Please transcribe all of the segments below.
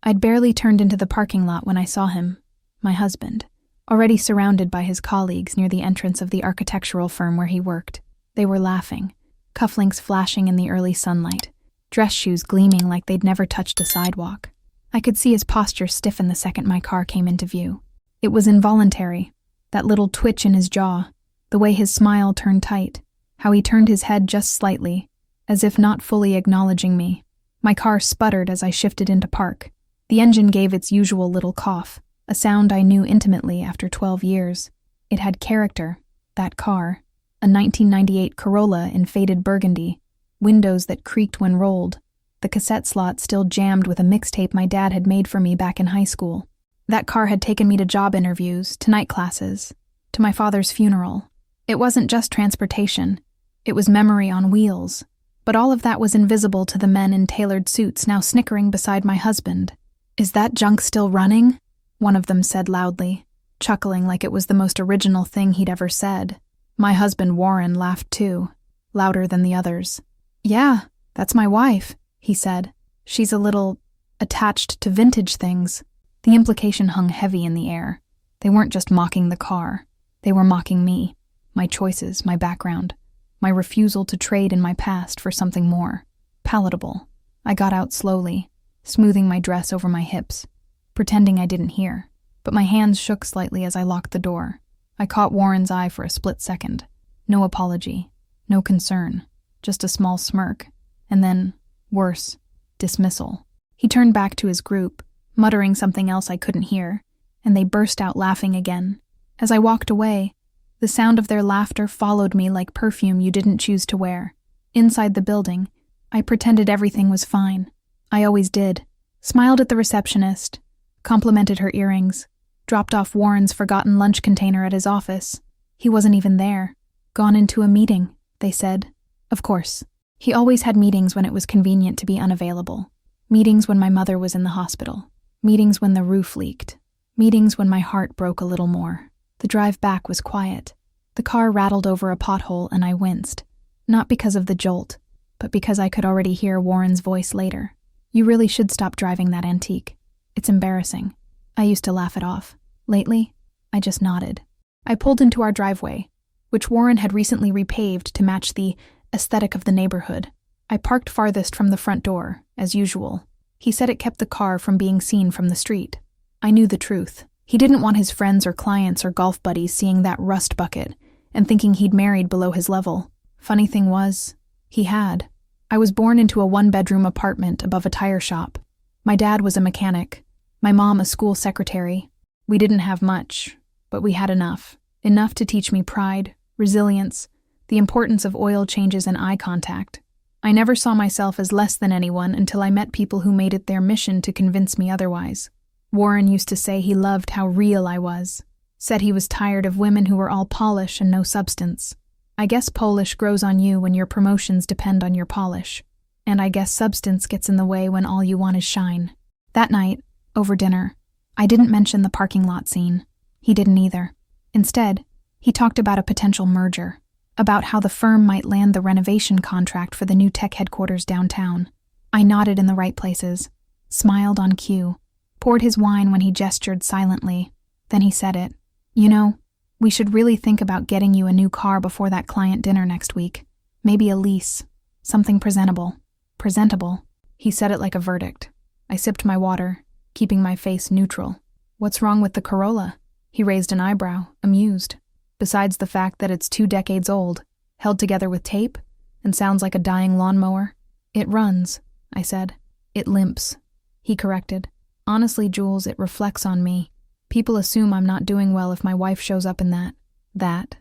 I'd barely turned into the parking lot when I saw him, my husband, already surrounded by his colleagues near the entrance of the architectural firm where he worked. They were laughing, cufflinks flashing in the early sunlight, dress shoes gleaming like they'd never touched a sidewalk. I could see his posture stiffen the second my car came into view. It was involuntary, that little twitch in his jaw, the way his smile turned tight, how he turned his head just slightly, as if not fully acknowledging me. My car sputtered as I shifted into park. The engine gave its usual little cough, a sound I knew intimately after 12 years. It had character, that car, a 1998 Corolla in faded burgundy, windows that creaked when rolled, the cassette slot still jammed with a mixtape my dad had made for me back in high school. That car had taken me to job interviews, to night classes, to my father's funeral. It wasn't just transportation, it was memory on wheels. But all of that was invisible to the men in tailored suits now snickering beside my husband. "Is that junk still running?" one of them said loudly, chuckling like it was the most original thing he'd ever said. My husband Warren laughed too, louder than the others. "Yeah, that's my wife," he said. "She's a little attached to vintage things." The implication hung heavy in the air. They weren't just mocking the car. They were mocking me, my choices, my background, my refusal to trade in my past for something more palatable. I got out slowly, smoothing my dress over my hips, pretending I didn't hear, but my hands shook slightly as I locked the door. I caught Warren's eye for a split second. No apology, no concern, just a small smirk, and then, worse, dismissal. He turned back to his group, muttering something else I couldn't hear, and they burst out laughing again. As I walked away, the sound of their laughter followed me like perfume you didn't choose to wear. Inside the building, I pretended everything was fine. I always did. Smiled at the receptionist, complimented her earrings, dropped off Warren's forgotten lunch container at his office. He wasn't even there. Gone into a meeting, they said. Of course. He always had meetings when it was convenient to be unavailable. Meetings when my mother was in the hospital. Meetings when the roof leaked. Meetings when my heart broke a little more. The drive back was quiet. The car rattled over a pothole and I winced. Not because of the jolt, but because I could already hear Warren's voice later. "You really should stop driving that antique. It's embarrassing." I used to laugh it off. Lately, I just nodded. I pulled into our driveway, which Warren had recently repaved to match the aesthetic of the neighborhood. I parked farthest from the front door, as usual. He said it kept the car from being seen from the street. I knew the truth. He didn't want his friends or clients or golf buddies seeing that rust bucket and thinking he'd married below his level. Funny thing was, he had. I was born into a one-bedroom apartment above a tire shop. My dad was a mechanic, my mom a school secretary. We didn't have much, but we had enough. Enough to teach me pride, resilience, the importance of oil changes and eye contact. I never saw myself as less than anyone until I met people who made it their mission to convince me otherwise. Warren used to say he loved how real I was, said he was tired of women who were all polish and no substance. I guess polish grows on you when your promotions depend on your polish, and I guess substance gets in the way when all you want is shine. That night, over dinner, I didn't mention the parking lot scene. He didn't either. Instead, he talked about a potential merger, about how the firm might land the renovation contract for the new tech headquarters downtown. I nodded in the right places, smiled on cue, poured his wine when he gestured silently. Then he said it. "You know, we should really think about getting you a new car before that client dinner next week. Maybe a lease. Something presentable." Presentable. He said it like a verdict. I sipped my water, keeping my face neutral. "What's wrong with the Corolla?" He raised an eyebrow, amused. "Besides the fact that it's 2 decades old, held together with tape, and sounds like a dying lawnmower." "It runs," I said. "It limps," he corrected. "Honestly, Jules, it reflects on me. People assume I'm not doing well if my wife shows up in that. That.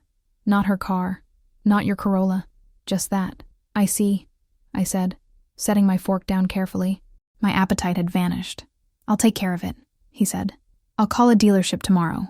Not her car. Not your Corolla. Just that." "I see," I said, setting my fork down carefully. My appetite had vanished. "I'll take care of it," he said. "I'll call a dealership tomorrow.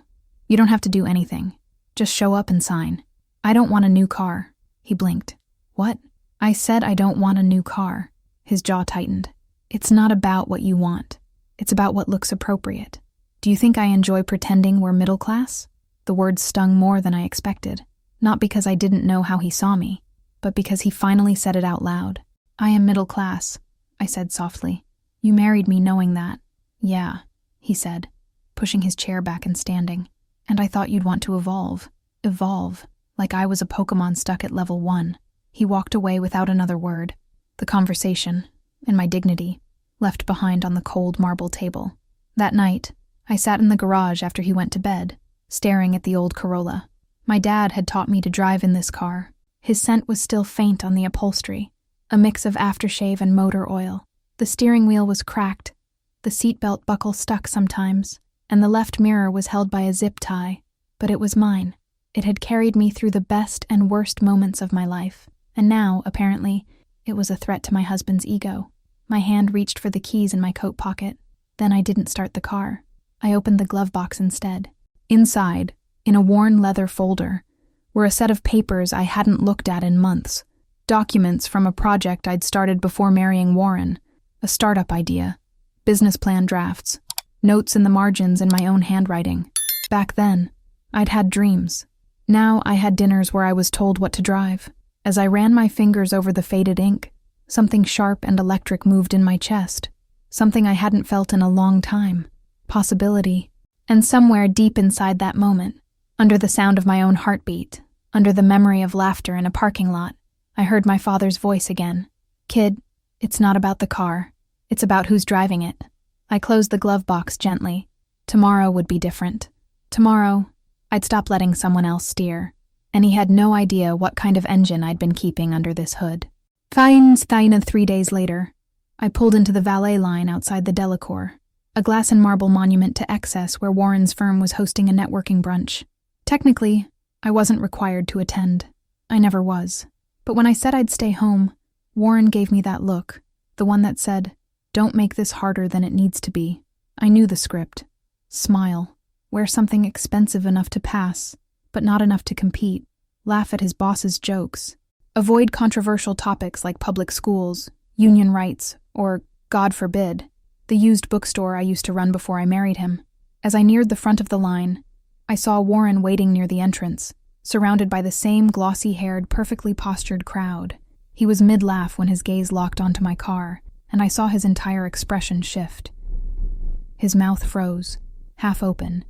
You don't have to do anything. Just show up and sign." "I don't want a new car." He blinked. "What?" "I said I don't want a new car." His jaw tightened. "It's not about what you want. It's about what looks appropriate. Do you think I enjoy pretending we're middle class?" The words stung more than I expected, not because I didn't know how he saw me, but because he finally said it out loud. "I am middle class," I said softly. "You married me knowing that. Yeah, he said, pushing his chair back and standing. And I thought you'd want to evolve. Evolve, like I was a Pokemon stuck at level 1. He walked away without another word. The conversation, and my dignity, left behind on the cold marble table. That night, I sat in the garage after he went to bed, staring at the old Corolla. My dad had taught me to drive in this car. His scent was still faint on the upholstery, a mix of aftershave and motor oil. The steering wheel was cracked, the seatbelt buckle stuck sometimes, and the left mirror was held by a zip tie. But it was mine. It had carried me through the best and worst moments of my life, and now, apparently, it was a threat to my husband's ego. My hand reached for the keys in my coat pocket. Then I didn't start the car. I opened the glove box instead. Inside, in a worn leather folder, were a set of papers I hadn't looked at in months. Documents from a project I'd started before marrying Warren, a startup idea, business plan drafts, notes in the margins in my own handwriting. Back then, I'd had dreams. Now I had dinners where I was told what to drive. As I ran my fingers over the faded ink, something sharp and electric moved in my chest. Something I hadn't felt in a long time. Possibility. And somewhere deep inside that moment, under the sound of my own heartbeat, under the memory of laughter in a parking lot, I heard my father's voice again. Kid, it's not about the car. It's about who's driving it. I closed the glove box gently. Tomorrow would be different. Tomorrow, I'd stop letting someone else steer. And he had no idea what kind of engine I'd been keeping under this hood. Fine 3 days later, I pulled into the valet line outside the Delacour, a glass and marble monument to excess where Warren's firm was hosting a networking brunch. Technically, I wasn't required to attend. I never was. But when I said I'd stay home, Warren gave me that look, the one that said, "Don't make this harder than it needs to be." I knew the script. Smile. Wear something expensive enough to pass, but not enough to compete. Laugh at his boss's jokes. Avoid controversial topics like public schools, union rights, or, God forbid, the used bookstore I used to run before I married him. As I neared the front of the line, I saw Warren waiting near the entrance, surrounded by the same glossy-haired, perfectly postured crowd. He was mid-laugh when his gaze locked onto my car, and I saw his entire expression shift. His mouth froze, half open.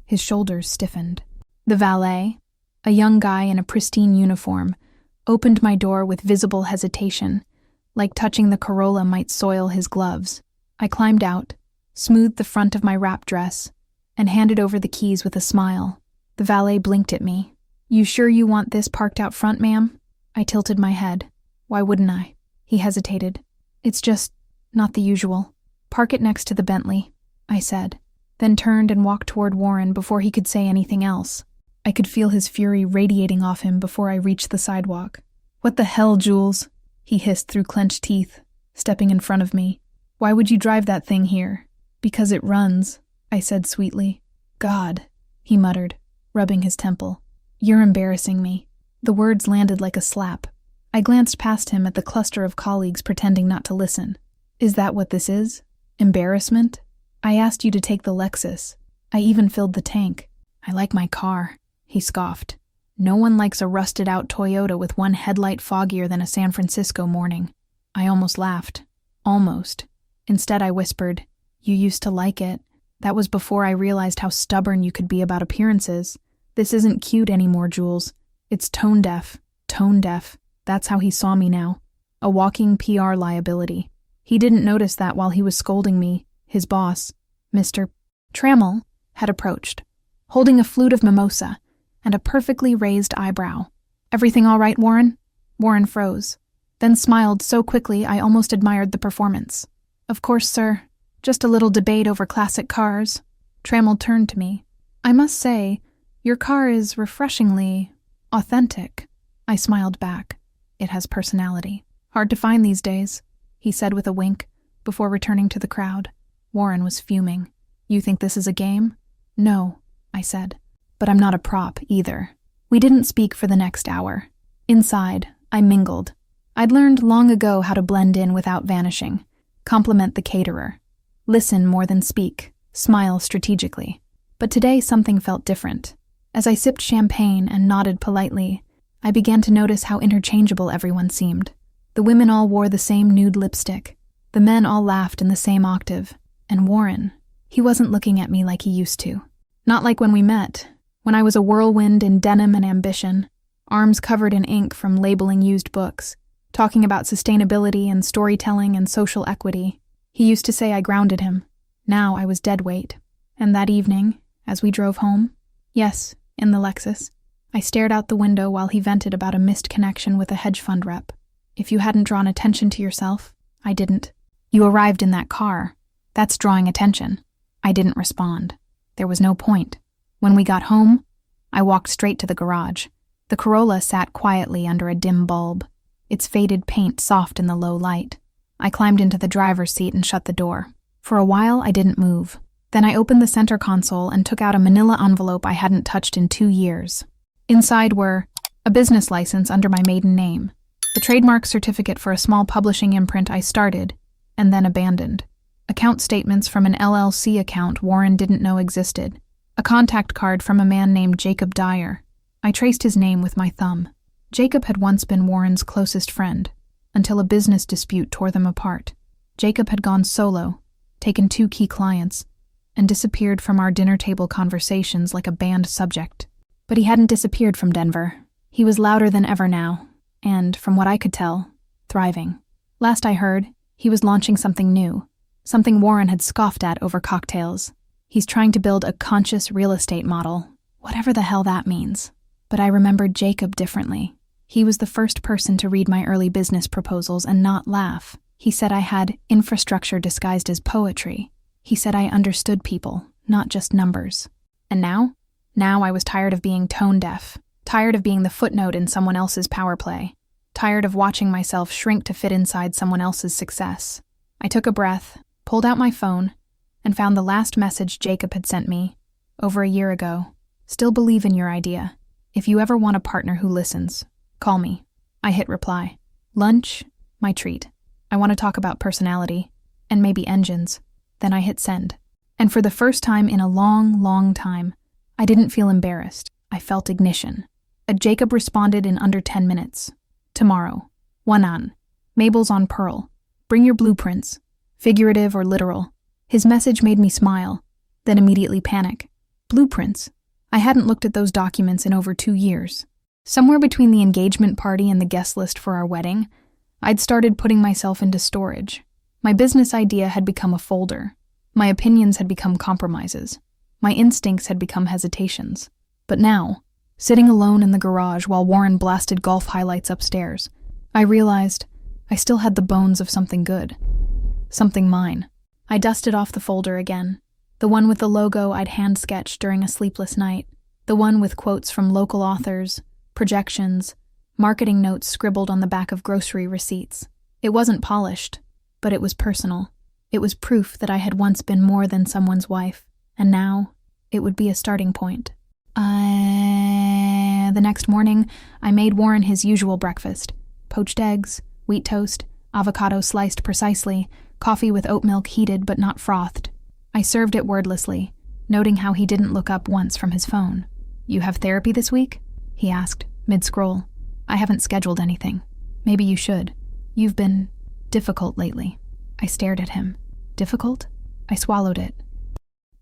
His shoulders stiffened. The valet, a young guy in a pristine uniform, opened my door with visible hesitation, like touching the Corolla might soil his gloves. I climbed out, smoothed the front of my wrap dress, and handed over the keys with a smile. The valet blinked at me. "You sure you want this parked out front, ma'am?" I tilted my head. "Why wouldn't I?" He hesitated. "It's just not the usual." "Park it next to the Bentley," I said, then turned and walked toward Warren before he could say anything else. I could feel his fury radiating off him before I reached the sidewalk. "What the hell, Jules?" he hissed through clenched teeth, stepping in front of me. "Why would you drive that thing here?" "Because it runs," I said sweetly. "God," he muttered, rubbing his temple. "You're embarrassing me." The words landed like a slap. I glanced past him at the cluster of colleagues pretending not to listen. "Is that what this is? Embarrassment? I asked you to take the Lexus. I even filled the tank. I like my car," he scoffed. "No one likes a rusted-out Toyota with one headlight foggier than a San Francisco morning." I almost laughed. Almost. Instead, I whispered, "You used to like it. That was before I realized how stubborn you could be about appearances. This isn't cute anymore, Jules. It's tone deaf. Tone deaf. That's how he saw me now. A walking PR liability. He didn't notice that while he was scolding me. His boss, Mr. Trammell, had approached, holding a flute of mimosa and a perfectly raised eyebrow. "Everything all right, Warren?" Warren froze, then smiled so quickly I almost admired the performance. "Of course, sir. Just a little debate over classic cars." Trammell turned to me. "I must say, your car is refreshingly authentic." I smiled back. "It has personality. Hard to find these days," he said with a wink, before returning to the crowd. Warren was fuming. "You think this is a game?" "No," I said. "But I'm not a prop, either." We didn't speak for the next hour. Inside, I mingled. I'd learned long ago how to blend in without vanishing, compliment the caterer, listen more than speak, smile strategically. But today something felt different. As I sipped champagne and nodded politely, I began to notice how interchangeable everyone seemed. The women all wore the same nude lipstick. The men all laughed in the same octave. And Warren, he wasn't looking at me like he used to. Not like when we met, when I was a whirlwind in denim and ambition, arms covered in ink from labeling used books, talking about sustainability and storytelling and social equity. He used to say I grounded him. Now I was dead weight. And that evening, as we drove home, yes, in the Lexus, I stared out the window while he vented about a missed connection with a hedge fund rep. If you hadn't drawn attention to yourself, I didn't. You arrived in that car. That's drawing attention. I didn't respond. There was no point. When we got home, I walked straight to the garage. The Corolla sat quietly under a dim bulb, its faded paint soft in the low light. I climbed into the driver's seat and shut the door. For a while, I didn't move. Then I opened the center console and took out a manila envelope I hadn't touched in 2 years. Inside were a business license under my maiden name, the trademark certificate for a small publishing imprint I started and then abandoned, account statements from an LLC account Warren didn't know existed, a contact card from a man named Jacob Dyer. I traced his name with my thumb. Jacob had once been Warren's closest friend, until a business dispute tore them apart. Jacob had gone solo, taken 2 key clients, and disappeared from our dinner table conversations like a banned subject. But he hadn't disappeared from Denver. He was louder than ever now, and, from what I could tell, thriving. Last I heard, he was launching something new, something Warren had scoffed at over cocktails. He's trying to build a conscious real estate model, whatever the hell that means. But I remembered Jacob differently. He was the first person to read my early business proposals and not laugh. He said I had infrastructure disguised as poetry. He said I understood people, not just numbers. And now? Now I was tired of being tone deaf, tired of being the footnote in someone else's power play, tired of watching myself shrink to fit inside someone else's success. I took a breath, pulled out my phone, and found the last message Jacob had sent me, over a year ago. Still believe in your idea. If you ever want a partner who listens, call me. I hit reply. Lunch, my treat. I want to talk about personality, and maybe engines. Then I hit send. And for the first time in a long, long time, I didn't feel embarrassed. I felt ignition. Jacob responded in under 10 minutes. Tomorrow. Wanan. Mabel's on Pearl. Bring your blueprints. Figurative or literal. His message made me smile, then immediately panic. Blueprints. I hadn't looked at those documents in over 2 years. Somewhere between the engagement party and the guest list for our wedding, I'd started putting myself into storage. My business idea had become a folder. My opinions had become compromises. My instincts had become hesitations. But now, sitting alone in the garage while Warren blasted golf highlights upstairs, I realized I still had the bones of something good. Something mine. I dusted off the folder again. The one with the logo I'd hand-sketched during a sleepless night. The one with quotes from local authors, projections, marketing notes scribbled on the back of grocery receipts. It wasn't polished, but it was personal. It was proof that I had once been more than someone's wife, and now it would be a starting point. The next morning, I made Warren his usual breakfast. Poached eggs, wheat toast, avocado sliced precisely, coffee with oat milk heated but not frothed. I served it wordlessly, noting how he didn't look up once from his phone. You have therapy this week? He asked, mid-scroll. I haven't scheduled anything. Maybe you should. You've been difficult lately. I stared at him. Difficult? I swallowed it.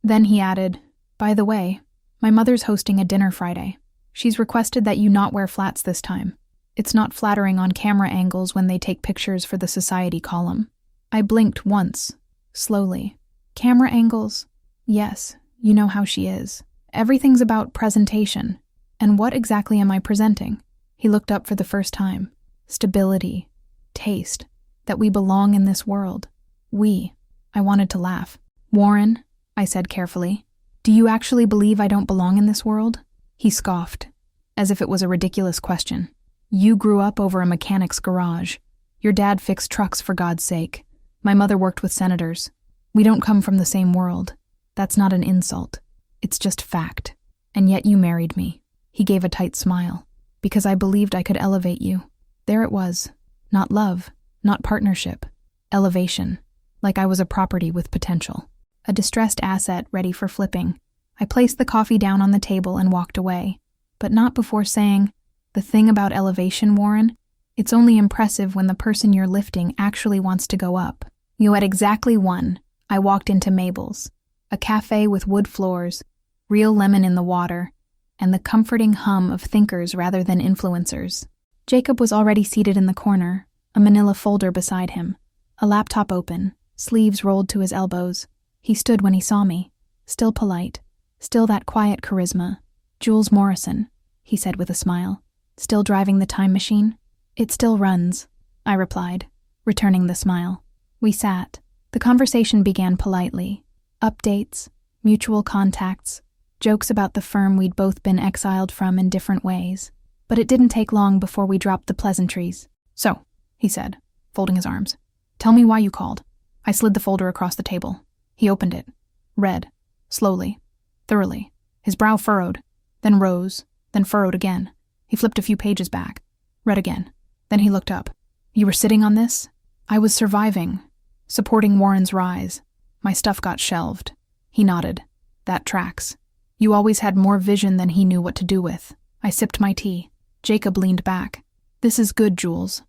Then he added, by the way, my mother's hosting a dinner Friday. She's requested that you not wear flats this time. It's not flattering on camera angles when they take pictures for the society column. I blinked once, slowly. Camera angles? Yes, you know how she is. Everything's about presentation. And what exactly am I presenting? He looked up for the first time. Stability. Taste. That we belong in this world. We. I wanted to laugh. Warren, I said carefully, do you actually believe I don't belong in this world? He scoffed, as if it was a ridiculous question. You grew up over a mechanic's garage. Your dad fixed trucks for God's sake. My mother worked with senators. We don't come from the same world. That's not an insult. It's just fact. And yet you married me. He gave a tight smile. Because I believed I could elevate you. There it was. Not love. Not partnership. Elevation. Like I was a property with potential. A distressed asset ready for flipping. I placed the coffee down on the table and walked away. But not before saying, the thing about elevation, Warren, it's only impressive when the person you're lifting actually wants to go up. You had exactly one, I walked into Mabel's, a cafe with wood floors, real lemon in the water, and the comforting hum of thinkers rather than influencers. Jacob was already seated in the corner, a manila folder beside him, a laptop open, sleeves rolled to his elbows. He stood when he saw me, still polite, still that quiet charisma. "Jules Morrison," he said with a smile. "Still driving the time machine?" "It still runs," I replied, returning the smile. We sat. The conversation began politely. Updates, mutual contacts, jokes about the firm we'd both been exiled from in different ways. But it didn't take long before we dropped the pleasantries. "So," he said, folding his arms, "tell me why you called." I slid the folder across the table. He opened it, read, slowly, thoroughly, his brow furrowed, then rose, then furrowed again. He flipped a few pages back, read again. Then he looked up. "You were sitting on this?" "I was surviving, supporting Warren's rise. My stuff got shelved." He nodded. "That tracks. You always had more vision than he knew what to do with." I sipped my tea. Jacob leaned back. "This is good, Jules.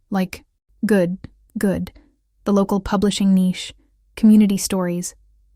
Like, good. The local publishing niche, community stories,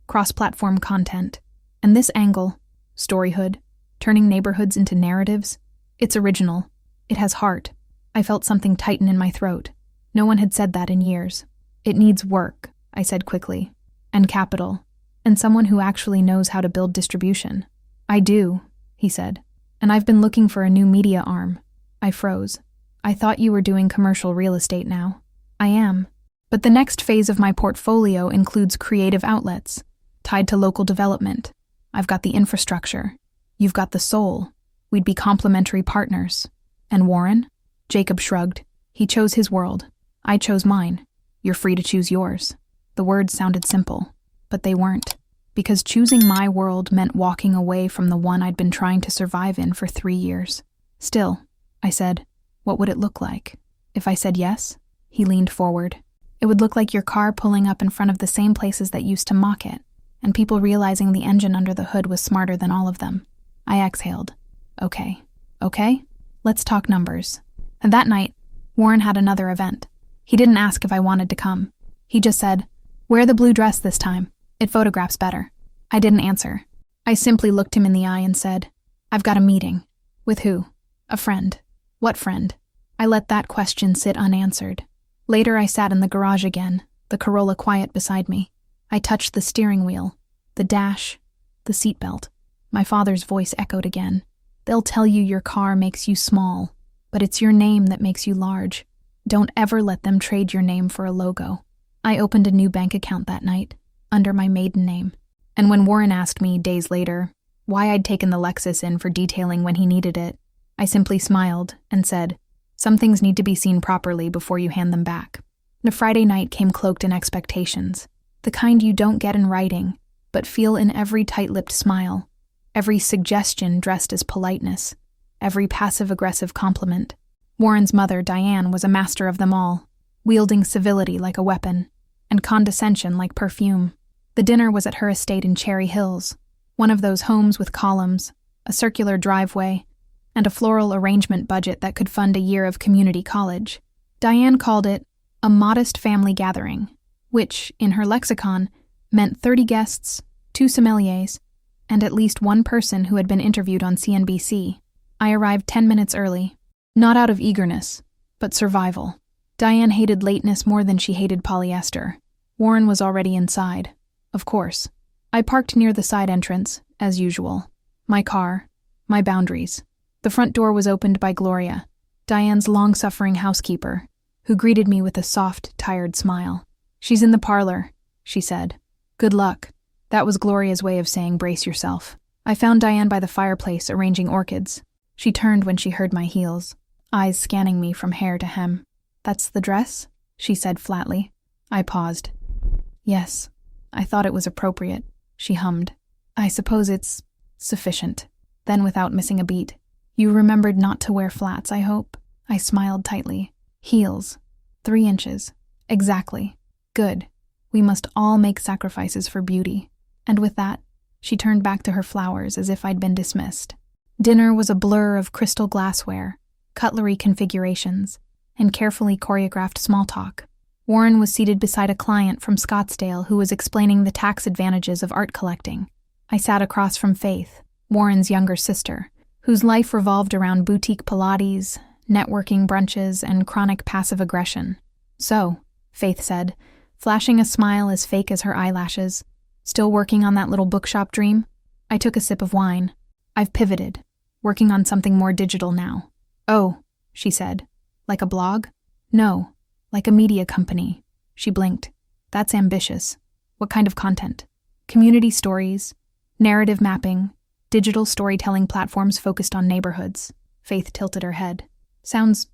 cross-platform content. And this angle, storyhood, turning neighborhoods into narratives, it's original. It has heart." I felt something tighten in my throat. No one had said that in years. "It needs work," I said quickly, "and capital, and someone who actually knows how to build distribution." "I do," he said, "and I've been looking for a new media arm." I froze. "I thought you were doing commercial real estate now." "I am. But the next phase of my portfolio includes creative outlets, tied to local development. I've got the infrastructure. You've got the soul. We'd be complementary partners." "And Warren?" Jacob shrugged. "He chose his world. I chose mine. You're free to choose yours." The words sounded simple, but they weren't, because choosing my world meant walking away from the one I'd been trying to survive in for 3 years. "Still," I said, "what would it look like?" "If I said yes?" He leaned forward. "It would look like your car pulling up in front of the same places that used to mock it, and people realizing the engine under the hood was smarter than all of them." I exhaled. Okay, let's talk numbers." And that night, Warren had another event. He didn't ask if I wanted to come. He just said, "Wear the blue dress this time. It photographs better." I didn't answer. I simply looked him in the eye and said, "I've got a meeting." "With who?" "A friend." "What friend?" I let that question sit unanswered. Later I sat in the garage again, the Corolla quiet beside me. I touched the steering wheel, the dash, the seatbelt. My father's voice echoed again. "They'll tell you your car makes you small, but it's your name that makes you large. Don't ever let them trade your name for a logo." I opened a new bank account that night, under my maiden name. And when Warren asked me, days later, why I'd taken the Lexus in for detailing when he needed it, I simply smiled and said, "Some things need to be seen properly before you hand them back." The Friday night came cloaked in expectations, the kind you don't get in writing, but feel in every tight-lipped smile, every suggestion dressed as politeness, every passive-aggressive compliment. Warren's mother, Diane, was a master of them all, wielding civility like a weapon, and condescension like perfume. The dinner was at her estate in Cherry Hills, one of those homes with columns, a circular driveway, and a floral arrangement budget that could fund a year of community college. Diane called it a modest family gathering, which, in her lexicon, meant 30 guests, 2 sommeliers, and at least one person who had been interviewed on CNBC. I arrived 10 minutes early, not out of eagerness, but survival. Diane hated lateness more than she hated polyester. Warren was already inside, of course. I parked near the side entrance, as usual. My car, my boundaries. The front door was opened by Gloria, Diane's long-suffering housekeeper, who greeted me with a soft, tired smile. "She's in the parlor," she said. "Good luck." That was Gloria's way of saying brace yourself. I found Diane by the fireplace arranging orchids. She turned when she heard my heels, eyes scanning me from hair to hem. "That's the dress?" she said flatly. I paused. "Yes, I thought it was appropriate," she hummed. "I suppose it's sufficient." Then, without missing a beat, "You remembered not to wear flats, I hope?" I smiled tightly. "Heels. 3 inches. Exactly. Good. We must all make sacrifices for beauty." And with that, she turned back to her flowers as if I'd been dismissed. Dinner was a blur of crystal glassware, cutlery configurations, and carefully choreographed small talk. Warren was seated beside a client from Scottsdale who was explaining the tax advantages of art collecting. I sat across from Faith, Warren's younger sister, whose life revolved around boutique Pilates, networking brunches, and chronic passive aggression. "So," Faith said, flashing a smile as fake as her eyelashes, "still working on that little bookshop dream?" I took a sip of wine. "I've pivoted, working on something more digital now." "Oh," she said. "Like a blog?" "No, like a media company." She blinked. "That's ambitious. What kind of content?" "Community stories, narrative mapping, digital storytelling platforms focused on neighborhoods." Faith tilted her head. "Sounds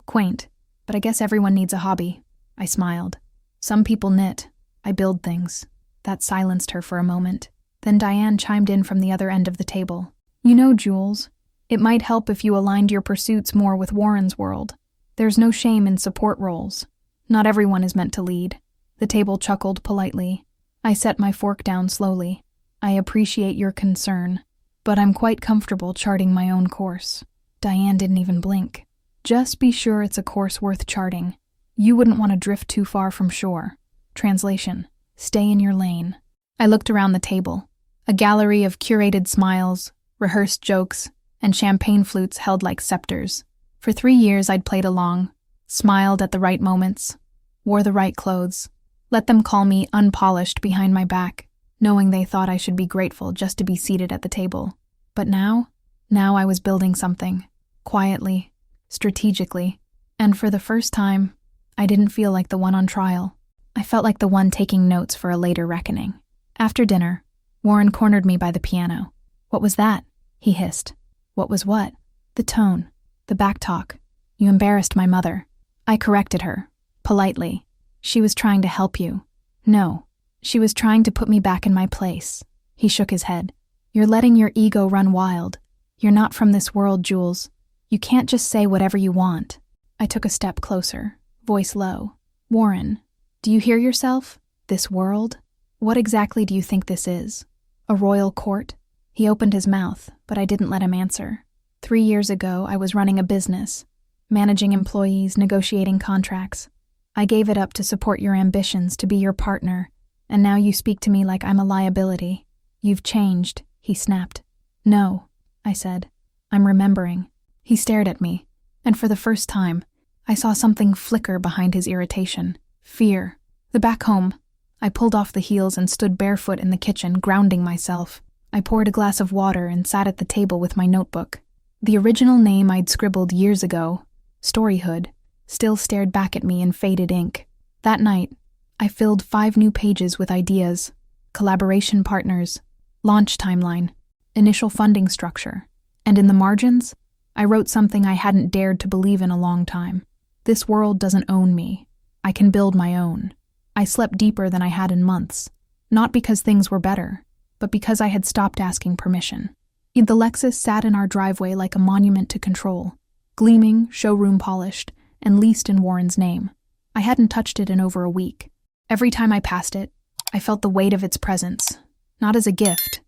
quaint, but I guess everyone needs a hobby." I smiled. "Some people knit. I build things." That silenced her for a moment. Then Diane chimed in from the other end of the table. "You know, Jules, it might help if you aligned your pursuits more with Warren's world. There's no shame in support roles. Not everyone is meant to lead." The table chuckled politely. I set my fork down slowly. "I appreciate your concern, but I'm quite comfortable charting my own course." Diane didn't even blink. "Just be sure it's a course worth charting. You wouldn't want to drift too far from shore." Translation: stay in your lane. I looked around the table. A gallery of curated smiles, rehearsed jokes, and champagne flutes held like scepters. For 3 years I'd played along, smiled at the right moments, wore the right clothes, let them call me unpolished behind my back, knowing they thought I should be grateful just to be seated at the table. But now I was building something, quietly, strategically, and for the first time, I didn't feel like the one on trial. I felt like the one taking notes for a later reckoning. After dinner, Warren cornered me by the piano. "What was that?" he hissed. "What was what?" "The tone, the backtalk. You embarrassed my mother." I corrected her, politely. "She was trying to help you." "No, she was trying to put me back in my place." He shook his head. "You're letting your ego run wild. You're not from this world, Jules. You can't just say whatever you want." I took a step closer, voice low. "Warren, do you hear yourself? This world? What exactly do you think this is? A royal court?" He opened his mouth, but I didn't let him answer. 3 years ago, I was running a business, managing employees, negotiating contracts. I gave it up to support your ambitions, to be your partner, and now you speak to me like I'm a liability. "You've changed," he snapped. "No," I said. "I'm remembering." He stared at me, and for the first time, I saw something flicker behind his irritation. Fear. The back home. I pulled off the heels and stood barefoot in the kitchen, grounding myself. I poured a glass of water and sat at the table with my notebook. The original name I'd scribbled years ago, Storyhood, still stared back at me in faded ink. That night, I filled 5 new pages with ideas: collaboration partners, launch timeline, initial funding structure, and in the margins, I wrote something I hadn't dared to believe in a long time. This world doesn't own me. I can build my own. I slept deeper than I had in months, not because things were better, but because I had stopped asking permission. The Lexus sat in our driveway like a monument to control, gleaming, showroom polished, and leased in Warren's name. I hadn't touched it in over a week. Every time I passed it, I felt the weight of its presence, not as a gift,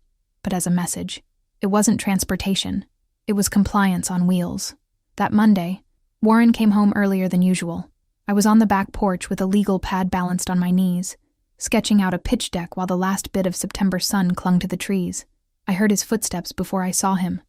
but as a message. It wasn't transportation. It was compliance on wheels. That Monday, Warren came home earlier than usual. I was on the back porch with a legal pad balanced on my knees, sketching out a pitch deck while the last bit of September sun clung to the trees. I heard his footsteps before I saw him.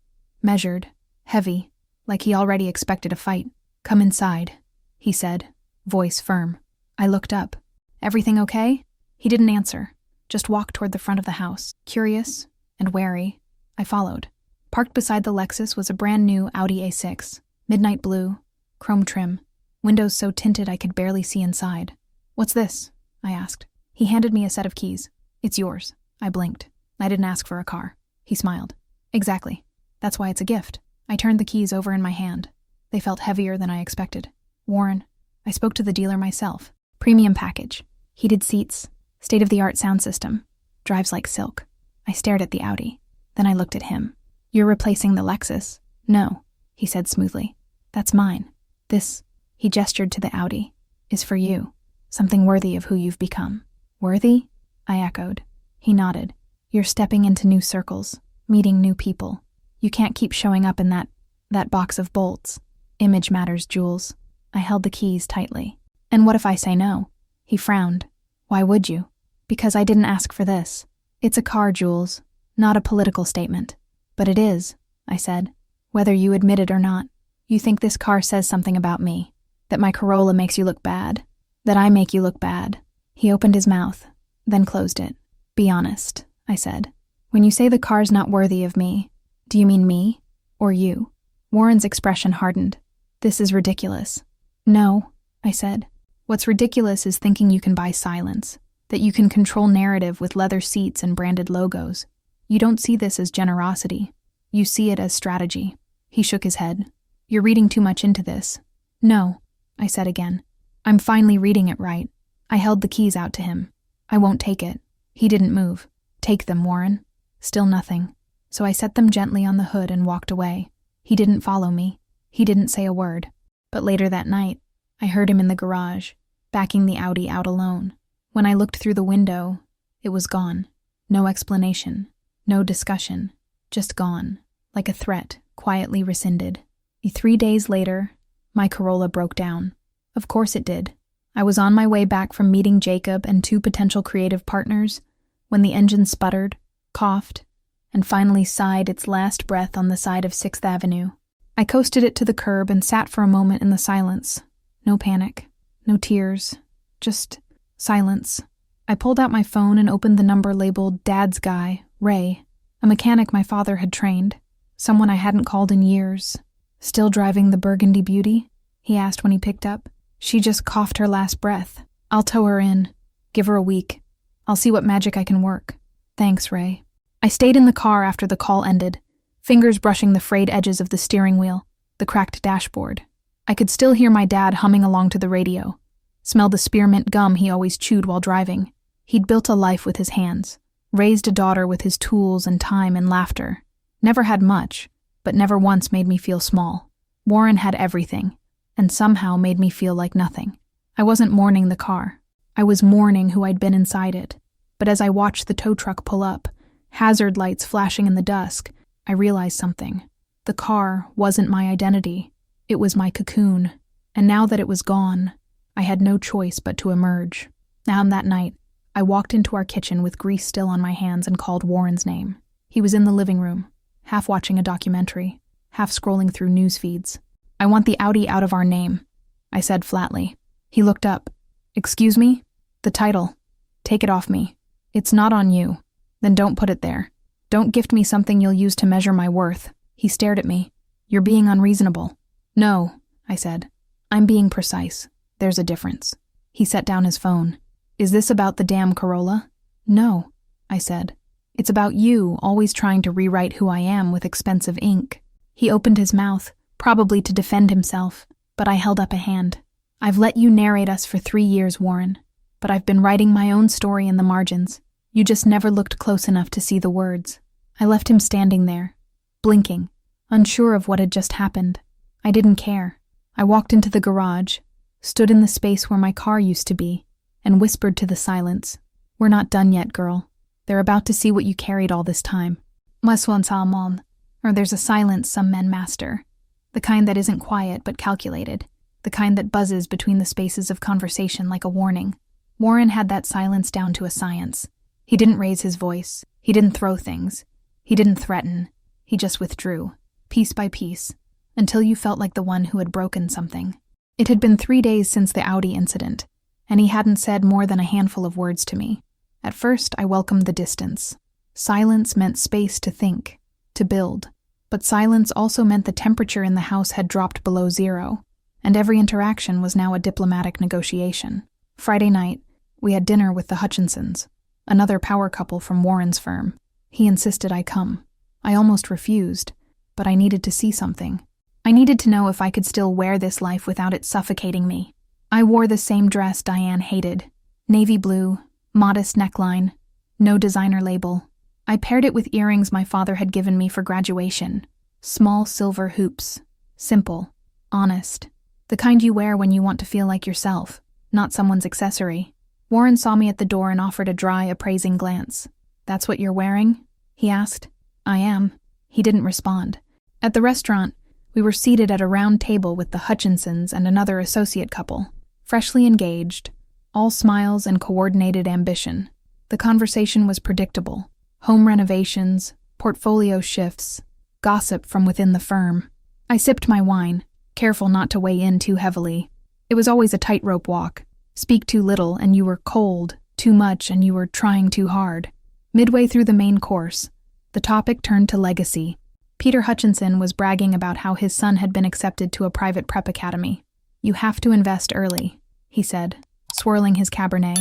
Measured, heavy, like he already expected a fight. "Come inside," he said, voice firm. I looked up. "Everything okay?" He didn't answer, just walked toward the front of the house, curious and wary. I followed. Parked beside the Lexus was a brand new Audi A6, midnight blue, chrome trim, windows so tinted I could barely see inside. "What's this?" I asked. He handed me a set of keys. "It's yours." I blinked. "I didn't ask for a car." He smiled. "Exactly. That's why it's a gift." I turned the keys over in my hand. They felt heavier than I expected. "Warren, I spoke to the dealer myself. Premium package. Heated seats, state-of-the-art sound system. Drives like silk." I stared at the Audi. Then I looked at him. "You're replacing the Lexus?" "No," he said smoothly. "That's mine. This," he gestured to the Audi, "is for you. Something worthy of who you've become." "Worthy?" I echoed. He nodded. "You're stepping into new circles, meeting new people. You can't keep showing up in that box of bolts. Image matters, Jules." I held the keys tightly. "And what if I say no?" He frowned. Why would you? Because I didn't ask for this. It's a car, Jules, not a political statement. But it is, I said. Whether you admit it or not, you think this car says something about me. That my Corolla makes you look bad. That I make you look bad. He opened his mouth, then closed it. Be honest, I said. When you say the car's not worthy of me, do you mean me or you? Warren's expression hardened. This is ridiculous. No, I said. What's ridiculous is thinking you can buy silence, that you can control narrative with leather seats and branded logos. You don't see this as generosity. You see it as strategy. He shook his head. You're reading too much into this. No, I said again. I'm finally reading it right. I held the keys out to him. I won't take it. He didn't move. Take them, Warren. Still nothing. So I set them gently on the hood and walked away. He didn't follow me. He didn't say a word. But later that night, I heard him in the garage, backing the Audi out alone. When I looked through the window, it was gone. No explanation. No discussion. Just gone. Like a threat, quietly rescinded. 3 days later, my Corolla broke down. Of course it did. I was on my way back from meeting Jacob and 2 potential creative partners when the engine sputtered, coughed, and finally sighed its last breath on the side of 6th Avenue. I coasted it to the curb and sat for a moment in the silence. No panic, no tears, just silence. I pulled out my phone and opened the number labeled Dad's Guy, Ray, a mechanic my father had trained, someone I hadn't called in years. Still driving the Burgundy Beauty? He asked when he picked up. She just coughed her last breath. I'll tow her in. Give her a week. I'll see what magic I can work. Thanks, Ray. I stayed in the car after the call ended, fingers brushing the frayed edges of the steering wheel, the cracked dashboard. I could still hear my dad humming along to the radio, smell the spearmint gum he always chewed while driving. He'd built a life with his hands, raised a daughter with his tools and time and laughter. Never had much, but never once made me feel small. Warren had everything, and somehow made me feel like nothing. I wasn't mourning the car. I was mourning who I'd been inside it. But as I watched the tow truck pull up, hazard lights flashing in the dusk, I realized something. The car wasn't my identity. It was my cocoon. And now that it was gone, I had no choice but to emerge. Now that night, I walked into our kitchen with grease still on my hands and called Warren's name. He was in the living room, half watching a documentary, half scrolling through news feeds. I want the Audi out of our name, I said flatly. He looked up. Excuse me? The title. Take it off me. It's not on you. Then don't put it there. Don't gift me something you'll use to measure my worth. He stared at me. You're being unreasonable. No, I said. I'm being precise. There's a difference. He set down his phone. Is this about the damn Corolla? No, I said. It's about you always trying to rewrite who I am with expensive ink. He opened his mouth, probably to defend himself, but I held up a hand. I've let you narrate us for 3 years, Warren, but I've been writing my own story in the margins. You just never looked close enough to see the words. I left him standing there, blinking, unsure of what had just happened. I didn't care. I walked into the garage, stood in the space where my car used to be, and whispered to the silence, We're not done yet, girl. They're about to see what you carried all this time. Or there's a silence some men master. The kind that isn't quiet but calculated. The kind that buzzes between the spaces of conversation like a warning. Warren had that silence down to a science. He didn't raise his voice. He didn't throw things. He didn't threaten. He just withdrew, piece by piece, until you felt like the one who had broken something. It had been 3 days since the Audi incident, and he hadn't said more than a handful of words to me. At first, I welcomed the distance. Silence meant space to think, to build. But silence also meant the temperature in the house had dropped below 0, and every interaction was now a diplomatic negotiation. Friday night, we had dinner with the Hutchinsons, another power couple from Warren's firm. He insisted I come. I almost refused, but I needed to see something. I needed to know if I could still wear this life without it suffocating me. I wore the same dress Diane hated. Navy blue, modest neckline, no designer label. I paired it with earrings my father had given me for graduation. Small silver hoops. Simple. Honest. The kind you wear when you want to feel like yourself, not someone's accessory. Warren saw me at the door and offered a dry, appraising glance. That's what you're wearing? He asked. I am. He didn't respond. At the restaurant, we were seated at a round table with the Hutchinsons and another associate couple, freshly engaged, all smiles and coordinated ambition. The conversation was predictable. Home renovations, portfolio shifts, gossip from within the firm. I sipped my wine, careful not to weigh in too heavily. It was always a tightrope walk. Speak too little and you were cold, too much and you were trying too hard. Midway through the main course, the topic turned to legacy. Peter Hutchinson was bragging about how his son had been accepted to a private prep academy. "You have to invest early," he said, swirling his Cabernet.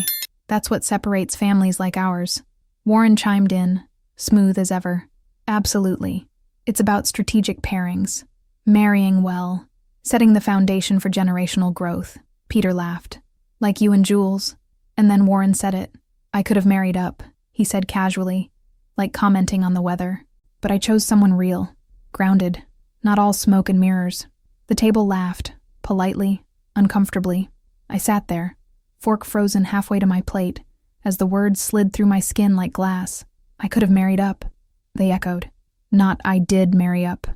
"That's what separates families like ours." Warren chimed in, smooth as ever. "Absolutely. It's about strategic pairings. Marrying well. Setting the foundation for generational growth." Peter laughed. "Like you and Jules." And then Warren said it. "I could have married up," he said casually, like commenting on the weather. "But I chose someone real, grounded, not all smoke and mirrors." The table laughed, politely, uncomfortably. I sat there, fork frozen halfway to my plate, as the words slid through my skin like glass. "I could have married up," they echoed. Not "I did marry up."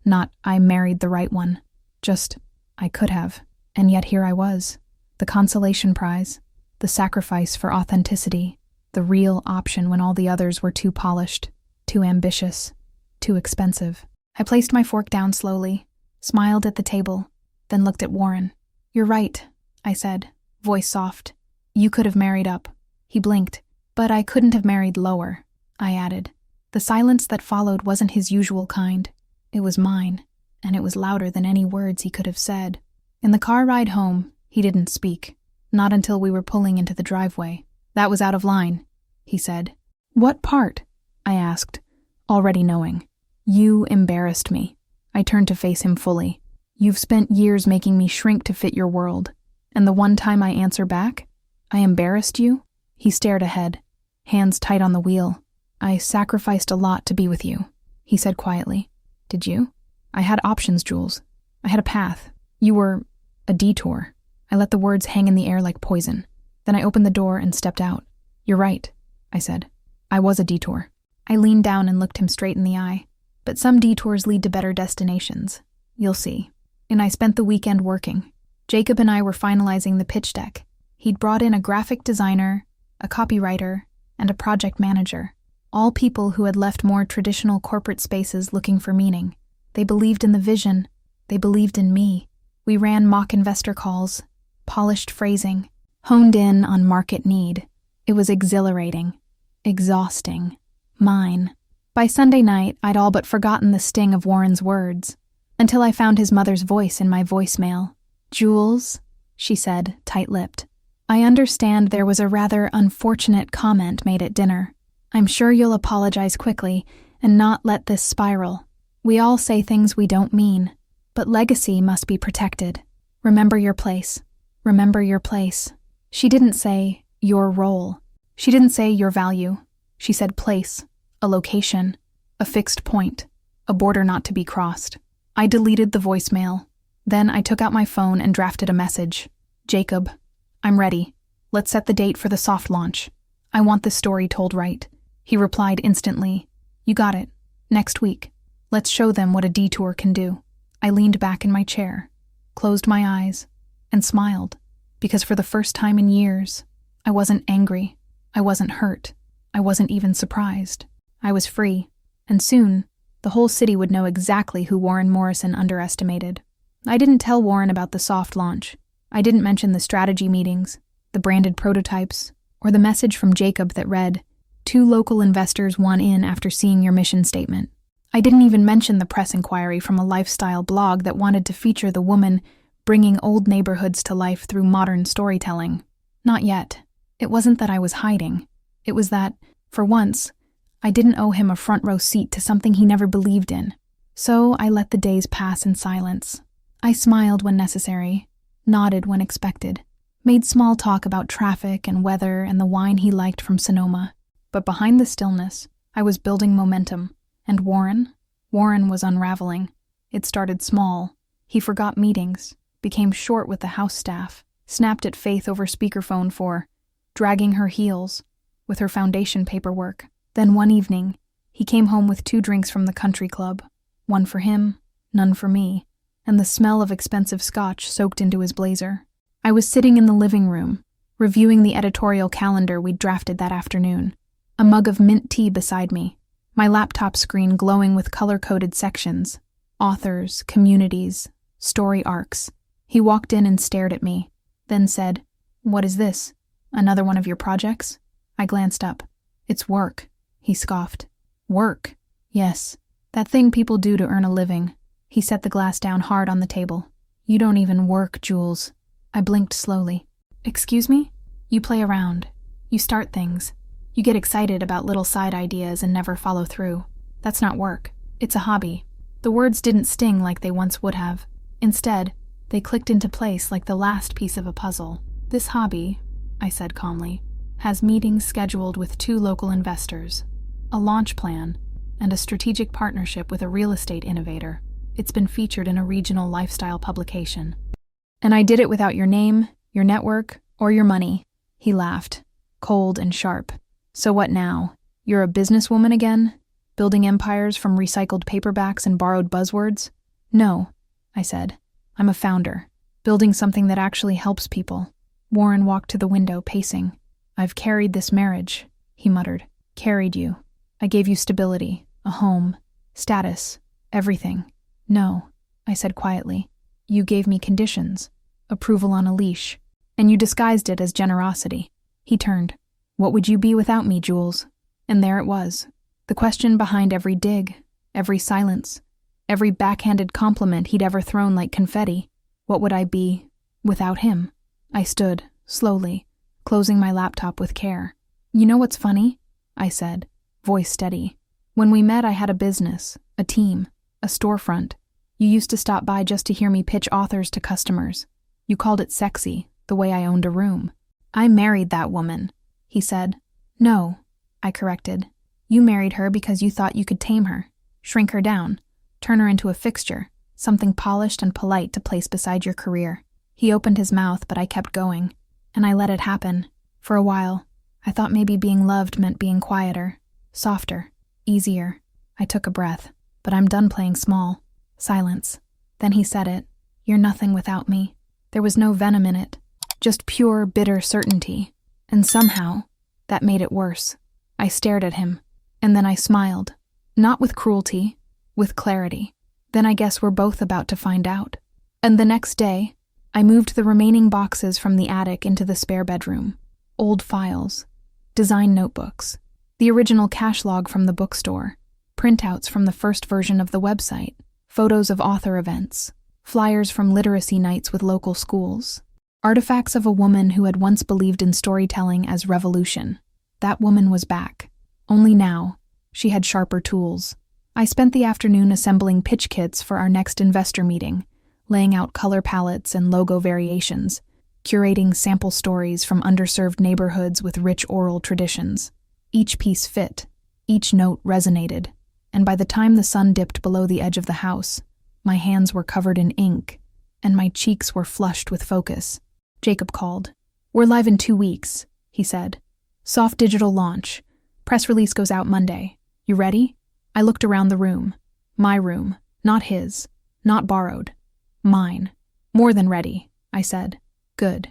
Not "I married the right one." Just "I could have." And yet here I was. The consolation prize. The sacrifice for authenticity. The real option when all the others were too polished, too ambitious, too expensive. I placed my fork down slowly, smiled at the table, then looked at Warren. "You're right," I said, voice soft. "You could have married up." He blinked. "But I couldn't have married lower," I added. The silence that followed wasn't his usual kind. It was mine, and it was louder than any words he could have said. In the car ride home, he didn't speak. Not until we were pulling into the driveway. "That was out of line," he said. "What part?" I asked, already knowing. "You embarrassed me." I turned to face him fully. "You've spent years making me shrink to fit your world. And the one time I answer back, I embarrassed you?" He stared ahead, hands tight on the wheel. "I sacrificed a lot to be with you," he said quietly. "Did you?" "I had options, Jules. I had a path. You were a detour." I let the words hang in the air like poison. Then I opened the door and stepped out. "You're right," I said. "I was a detour." I leaned down and looked him straight in the eye. "But some detours lead to better destinations. You'll see." And I spent the weekend working. Jacob and I were finalizing the pitch deck. He'd brought in a graphic designer, a copywriter, and a project manager. All people who had left more traditional corporate spaces looking for meaning. They believed in the vision. They believed in me. We ran mock investor calls, polished phrasing, honed in on market need. It was exhilarating, exhausting, mine. By Sunday night, I'd all but forgotten the sting of Warren's words, until I found his mother's voice in my voicemail. "Jules," she said, tight-lipped. "I understand there was a rather unfortunate comment made at dinner. I'm sure you'll apologize quickly and not let this spiral. We all say things we don't mean, but legacy must be protected. Remember your place. Remember your place." She didn't say, "your role." She didn't say, "your value." She said place, a location, a fixed point, a border not to be crossed. I deleted the voicemail. Then I took out my phone and drafted a message. "Jacob, I'm ready. Let's set the date for the soft launch. I want this story told right." He replied instantly, "You got it. Next week. Let's show them what a detour can do." I leaned back in my chair, closed my eyes, and smiled, because for the first time in years, I wasn't angry, I wasn't hurt, I wasn't even surprised. I was free, and soon, the whole city would know exactly who Warren Morrison underestimated. I didn't tell Warren about the soft launch. I didn't mention the strategy meetings, the branded prototypes, or the message from Jacob that read, "2 local investors won in after seeing your mission statement." I didn't even mention the press inquiry from a lifestyle blog that wanted to feature the woman bringing old neighborhoods to life through modern storytelling. Not yet. It wasn't that I was hiding. It was that, for once, I didn't owe him a front row seat to something he never believed in. So I let the days pass in silence. I smiled when necessary, nodded when expected, made small talk about traffic and weather and the wine he liked from Sonoma. But behind the stillness, I was building momentum. And Warren was unraveling. It started small. He forgot meetings, became short with the house staff, snapped at Faith over speakerphone for dragging her heels with her foundation paperwork. Then one evening, he came home with 2 drinks from the country club, one for him, none for me, and the smell of expensive scotch soaked into his blazer. I was sitting in the living room, reviewing the editorial calendar we'd drafted that afternoon. A mug of mint tea beside me, my laptop screen glowing with color-coded sections. Authors, communities, story arcs. He walked in and stared at me, then said, "What is this? Another one of your projects?" I glanced up. "It's work," he scoffed. "Work?" "Yes, that thing people do to earn a living." He set the glass down hard on the table. "You don't even work, Jules." I blinked slowly. "Excuse me? You play around. You start things. You get excited about little side ideas and never follow through. That's not work. It's a hobby." The words didn't sting like they once would have. Instead, they clicked into place like the last piece of a puzzle. "This hobby," I said calmly, "has meetings scheduled with 2 local investors, a launch plan, and a strategic partnership with a real estate innovator. It's been featured in a regional lifestyle publication. And I did it without your name, your network, or your money." He laughed, cold and sharp. "So what now? You're a businesswoman again? Building empires from recycled paperbacks and borrowed buzzwords?" "No," I said. "I'm a founder, building something that actually helps people." Warren walked to the window, pacing. "I've carried this marriage," he muttered. "Carried you. I gave you stability, a home, status, everything." "No," I said quietly. "You gave me conditions, approval on a leash, and you disguised it as generosity." He turned. "What would you be without me, Jules?" And there it was. The question behind every dig, every silence, every backhanded compliment he'd ever thrown like confetti. What would I be without him? I stood, slowly, closing my laptop with care. "You know what's funny?" I said, voice steady. "When we met, I had a business, a team, a storefront. You used to stop by just to hear me pitch authors to customers. You called it sexy, the way I owned a room. I married that woman," he said. "No," I corrected. "You married her because you thought you could tame her, shrink her down, turn her into a fixture, something polished and polite to place beside your career." He opened his mouth, but I kept going, and I let it happen. For a while, I thought maybe being loved meant being quieter, softer, easier. I took a breath, but I'm done playing small. Silence. Then he said it. "You're nothing without me." There was no venom in it, just pure, bitter certainty. And somehow, that made it worse. I stared at him, and then I smiled. Not with cruelty, with clarity. Then I guess we're both about to find out. And the next day, I moved the remaining boxes from the attic into the spare bedroom. Old files, design notebooks, the original cash log from the bookstore, printouts from the first version of the website, photos of author events, flyers from literacy nights with local schools, artifacts of a woman who had once believed in storytelling as revolution. That woman was back. Only now, she had sharper tools. I spent the afternoon assembling pitch kits for our next investor meeting, laying out color palettes and logo variations, curating sample stories from underserved neighborhoods with rich oral traditions. Each piece fit, each note resonated, and by the time the sun dipped below the edge of the house, my hands were covered in ink, and my cheeks were flushed with focus. Jacob called. "We're live in 2 weeks," he said. "Soft digital launch. Press release goes out Monday. You ready?" I looked around the room. My room, not his, not borrowed. Mine. "More than ready," I said. "Good.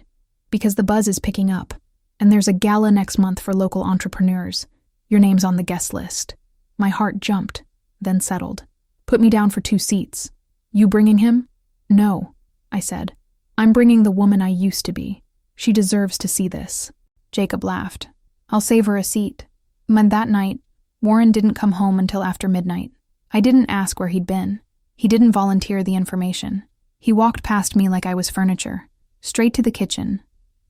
Because the buzz is picking up, and there's a gala next month for local entrepreneurs. Your name's on the guest list." My heart jumped, then settled. "Put me down for 2 seats. You bringing him?" "No," I said. "I'm bringing the woman I used to be. She deserves to see this." Jacob laughed. "I'll save her a seat." And that night, Warren didn't come home until after midnight. I didn't ask where he'd been. He didn't volunteer the information. He walked past me like I was furniture, straight to the kitchen,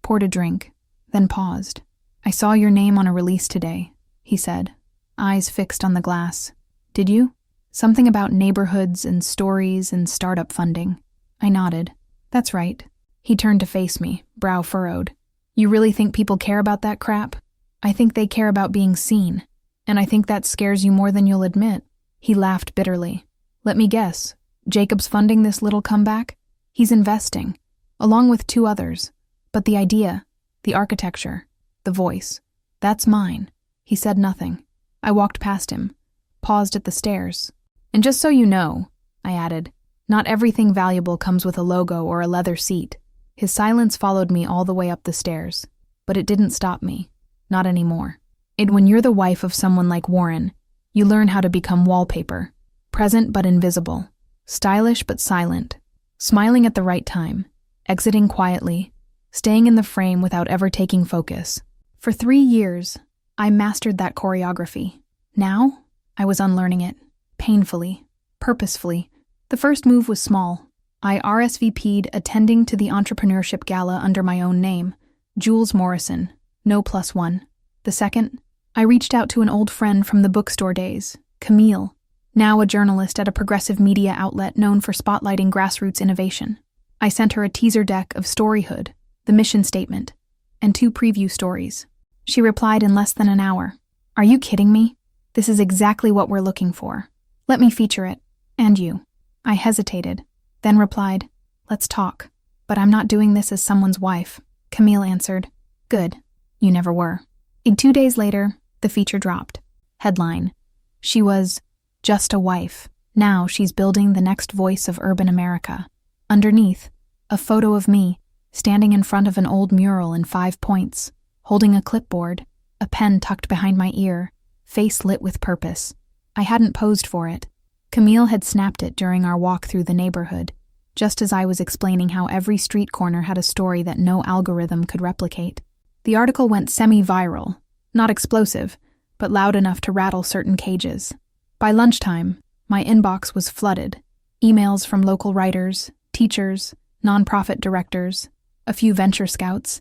poured a drink, then paused. "I saw your name on a release today," he said, eyes fixed on the glass. "Did you? Something about neighborhoods and stories and startup funding." I nodded. "That's right." He turned to face me, brow furrowed. "You really think people care about that crap?" "I think they care about being seen, and I think that scares you more than you'll admit." He laughed bitterly. "Let me guess. Jacob's funding this little comeback? He's investing, along with 2 others. But the idea, the architecture, the voice, that's mine." He said nothing. I walked past him, paused at the stairs. "And just so you know," I added, "not everything valuable comes with a logo or a leather seat." His silence followed me all the way up the stairs. But it didn't stop me. Not anymore. When you're the wife of someone like Warren, you learn how to become wallpaper. Present but invisible. Stylish but silent. Smiling at the right time. Exiting quietly. Staying in the frame without ever taking focus. For 3 years, I mastered that choreography. Now, I was unlearning it. Painfully. Purposefully. The first move was small. I RSVP'd attending to the entrepreneurship gala under my own name, Jules Morrison, no +1. The second, I reached out to an old friend from the bookstore days, Camille, now a journalist at a progressive media outlet known for spotlighting grassroots innovation. I sent her a teaser deck of Storyhood, the mission statement, and 2 preview stories. She replied in less than an hour. "Are you kidding me? This is exactly what we're looking for. Let me feature it. And you." I hesitated, then replied, "Let's talk. But I'm not doing this as someone's wife." Camille answered, "Good. You never were." 2 days later, the feature dropped. Headline: She was just a wife. Now she's building the next voice of urban America. Underneath, a photo of me, standing in front of an old mural in 5 points, holding a clipboard, a pen tucked behind my ear, face lit with purpose. I hadn't posed for it. Camille had snapped it during our walk through the neighborhood, just as I was explaining how every street corner had a story that no algorithm could replicate. The article went semi-viral, not explosive, but loud enough to rattle certain cages. By lunchtime, my inbox was flooded. Emails from local writers, teachers, nonprofit directors, a few venture scouts,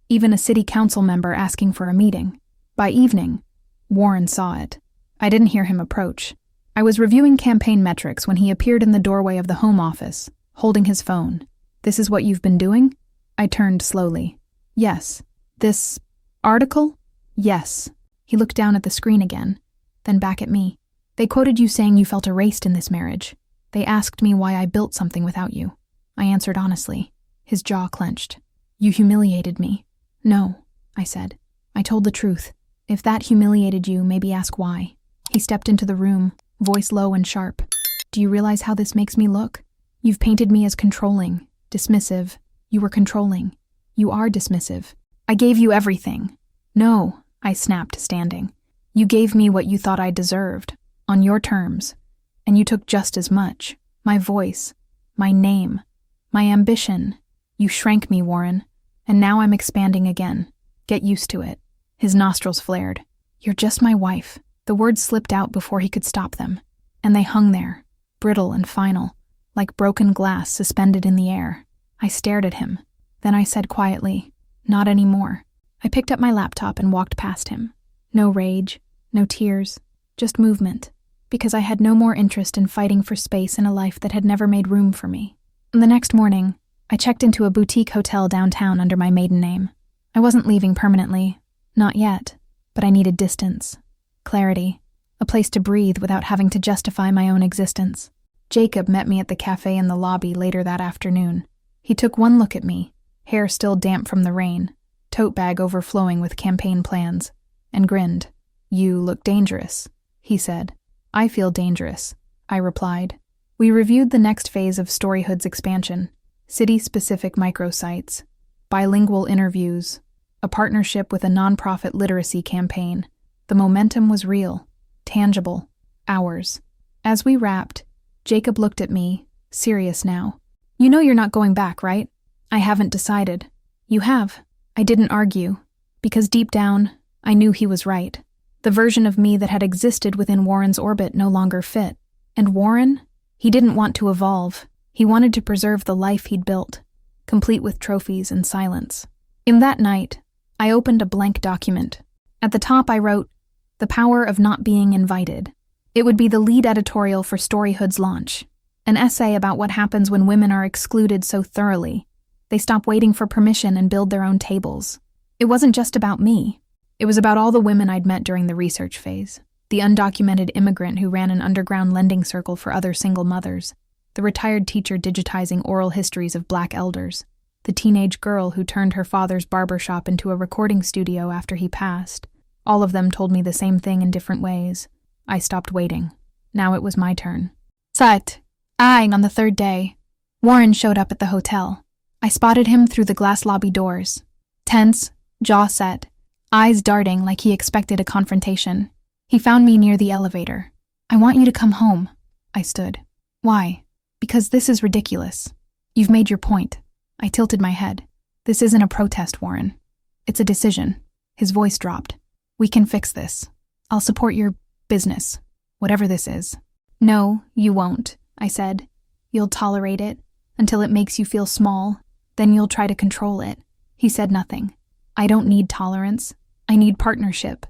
even a city council member asking for a meeting. By evening, Warren saw it. I didn't hear him approach. I was reviewing campaign metrics when he appeared in the doorway of the home office, holding his phone. "This is what you've been doing?" I turned slowly. "Yes." "This article?" "Yes." He looked down at the screen again, then back at me. "They quoted you saying you felt erased in this marriage. They asked me why I built something without you." I answered honestly. His jaw clenched. "You humiliated me." "No," I said. "I told the truth. If that humiliated you, maybe ask why." He stepped into the room, voice low and sharp. "Do you realize how this makes me look? You've painted me as controlling, dismissive. You were controlling. You are dismissive. I gave you everything." "No," I snapped, standing. "You gave me what you thought I deserved, on your terms. And you took just as much. My voice, my name, my ambition. You shrank me, Warren. And now I'm expanding again. Get used to it." His nostrils flared. "You're just my wife." The words slipped out before he could stop them, and they hung there, brittle and final, like broken glass suspended in the air. I stared at him. Then I said quietly, "Not anymore." I picked up my laptop and walked past him. No rage, no tears, just movement, because I had no more interest in fighting for space in a life that had never made room for me. The next morning, I checked into a boutique hotel downtown under my maiden name. I wasn't leaving permanently, not yet, but I needed distance. Clarity, a place to breathe without having to justify my own existence. Jacob met me at the cafe in the lobby later that afternoon. He took one look at me, hair still damp from the rain, tote bag overflowing with campaign plans, and grinned. "You look dangerous," he said. "I feel dangerous," I replied. We reviewed the next phase of Storyhood's expansion, city-specific microsites, bilingual interviews, a partnership with a nonprofit literacy campaign. The momentum was real, tangible, ours. As we wrapped, Jacob looked at me, serious now. "You know you're not going back, right?" "I haven't decided." "You have." I didn't argue, because deep down, I knew he was right. The version of me that had existed within Warren's orbit no longer fit. And Warren? He didn't want to evolve. He wanted to preserve the life he'd built, complete with trophies and silence. In that night, I opened a blank document. At the top I wrote, "The Power of Not Being Invited." It would be the lead editorial for Storyhood's launch, an essay about what happens when women are excluded so thoroughly. They stop waiting for permission and build their own tables. It wasn't just about me. It was about all the women I'd met during the research phase. The undocumented immigrant who ran an underground lending circle for other single mothers. The retired teacher digitizing oral histories of Black elders. The teenage girl who turned her father's barbershop into a recording studio after he passed. All of them told me the same thing in different ways. I stopped waiting. Now it was my turn. On the third day, Warren showed up at the hotel. I spotted him through the glass lobby doors. Tense, jaw set, eyes darting like he expected a confrontation. He found me near the elevator. "I want you to come home." I stood. "Why?" "Because this is ridiculous. You've made your point." I tilted my head. "This isn't a protest, Warren. It's a decision." His voice dropped. "We can fix this. I'll support your business, whatever this is." "No, you won't," I said. "You'll tolerate it until it makes you feel small. Then you'll try to control it." He said nothing. "I don't need tolerance. I need partnership.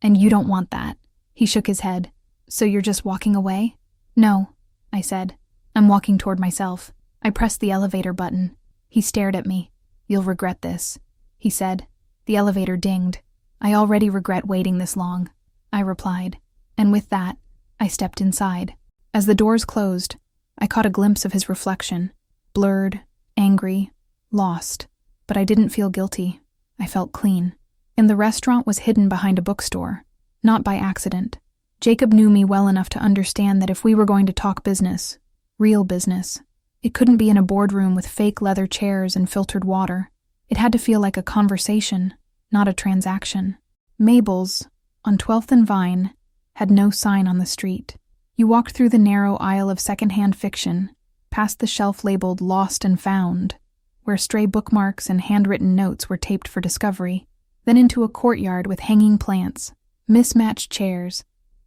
And you don't want that." He shook his head. "So you're just walking away?" "No," I said. "I'm walking toward myself." I pressed the elevator button. He stared at me. "You'll regret this," he said. The elevator dinged. "I already regret waiting this long," I replied. And with that, I stepped inside. As the doors closed, I caught a glimpse of his reflection. Blurred, angry, lost. But I didn't feel guilty. I felt clean. And the restaurant was hidden behind a bookstore. Not by accident. Jacob knew me well enough to understand that if we were going to talk business, real business, it couldn't be in a boardroom with fake leather chairs and filtered water. It had to feel like a conversation, not a transaction. Mabel's, on 12th and Vine, had no sign on the street. You walked through the narrow aisle of secondhand fiction, past the shelf labeled Lost and Found, where stray bookmarks and handwritten notes were taped for discovery, then into a courtyard with hanging plants, mismatched chairs,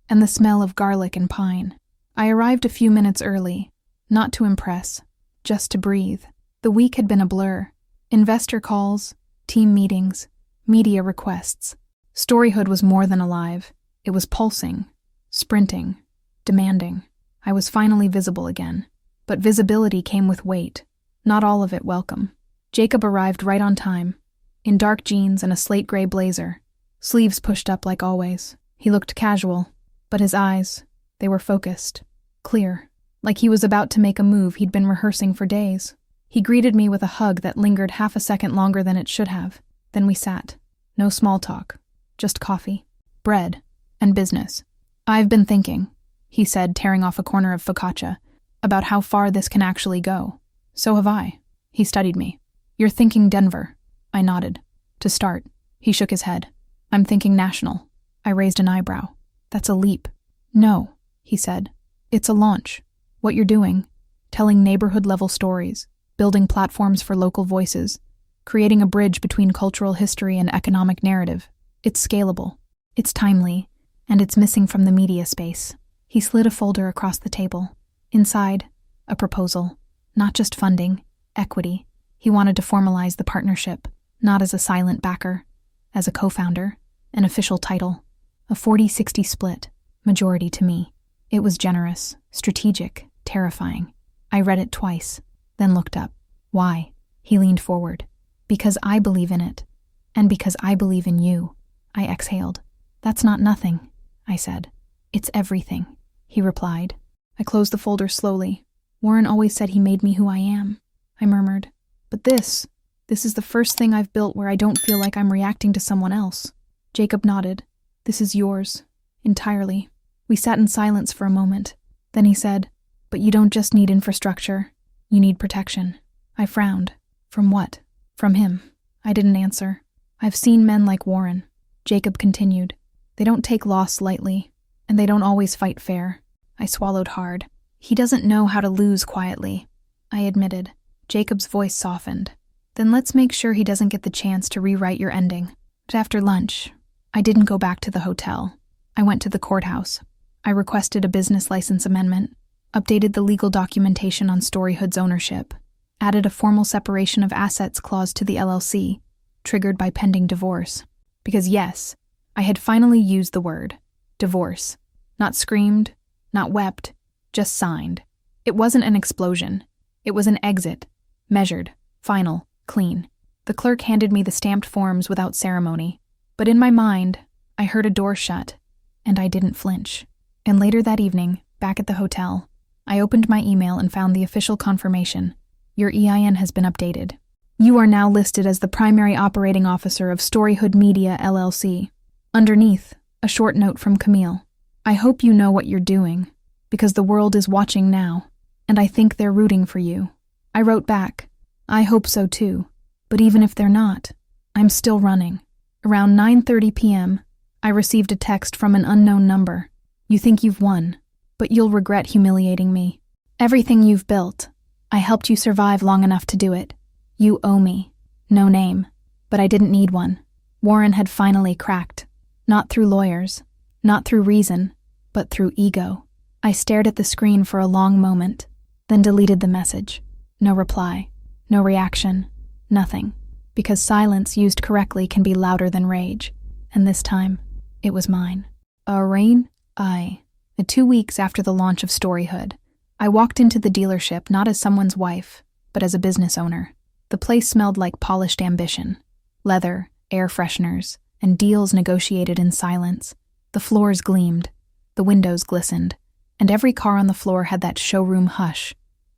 and the smell of garlic and pine. I arrived a few minutes early, not to impress, just to breathe. The week had been a blur. Investor calls, team meetings, media requests. Storyhood was more than alive. It was pulsing, sprinting, demanding. I was finally visible again. But visibility came with weight, not all of it welcome. Jacob arrived right on time, in dark jeans and a slate gray blazer, sleeves pushed up like always. He looked casual, but his eyes, they were focused, clear, like he was about to make a move he'd been rehearsing for days. He greeted me with a hug that lingered half a second longer than it should have. Then we sat. No small talk, just coffee, bread, and business. "I've been thinking," he said, tearing off a corner of focaccia, "about how far this can actually go." "So have I." He studied me. "You're thinking Denver." I nodded. "To start." He shook his head. "I'm thinking national." I raised an eyebrow. "That's a leap." "No," he said. "It's a launch. What you're doing, telling neighborhood-level stories, building platforms for local voices, creating a bridge between cultural history and economic narrative. It's scalable. It's timely. And it's missing from the media space." He slid a folder across the table. Inside, a proposal. Not just funding, equity. He wanted to formalize the partnership, not as a silent backer, as a co-founder, an official title. A 40-60 split, majority to me. It was generous, strategic, terrifying. I read it twice, then looked up. "Why?" He leaned forward. "Because I believe in it. And because I believe in you." I exhaled. "That's not nothing," I said. "It's everything," he replied. I closed the folder slowly. "Warren always said he made me who I am," I murmured. "But this is the first thing I've built where I don't feel like I'm reacting to someone else." Jacob nodded. "This is yours, entirely." We sat in silence for a moment. Then he said, "But you don't just need infrastructure. You need protection." I frowned. "From what?" "From him." I didn't answer. "I've seen men like Warren," Jacob continued. "They don't take loss lightly, and they don't always fight fair." I swallowed hard. "He doesn't know how to lose quietly," I admitted. Jacob's voice softened. "Then let's make sure he doesn't get the chance to rewrite your ending." But after lunch, I didn't go back to the hotel. I went to the courthouse. I requested a business license amendment, updated the legal documentation on Storyhood's ownership, added a formal separation of assets clause to the LLC, triggered by pending divorce. Because yes, I had finally used the word, divorce. Not screamed, not wept, just signed. It wasn't an explosion. It was an exit, measured, final, clean. The clerk handed me the stamped forms without ceremony. But in my mind, I heard a door shut, and I didn't flinch. And later that evening, back at the hotel, I opened my email and found the official confirmation. "Your EIN has been updated. You are now listed as the primary operating officer of Storyhood Media, LLC. Underneath, a short note from Camille. I hope you know what you're doing, because the world is watching now, and I think they're rooting for you." I wrote back, "I hope so too, but even if they're not, I'm still running. Around 9:30 p.m., I received a text from an unknown number. You think you've won, but you'll regret humiliating me. Everything you've built, I helped you survive long enough to do it. You owe me. No name, but I didn't need one. Warren had finally cracked. Not through lawyers, not through reason, but through ego. I stared at the screen for a long moment, then deleted the message. No reply, no reaction, nothing. Because silence used correctly can be louder than rage. And this time, it was mine. Rain, 2 weeks after the launch of Storyhood, I walked into the dealership not as someone's wife, but as a business owner. The place smelled like polished ambition. Leather, air fresheners, and deals negotiated in silence. The floors gleamed, the windows glistened, and every car on the floor had that showroom hush,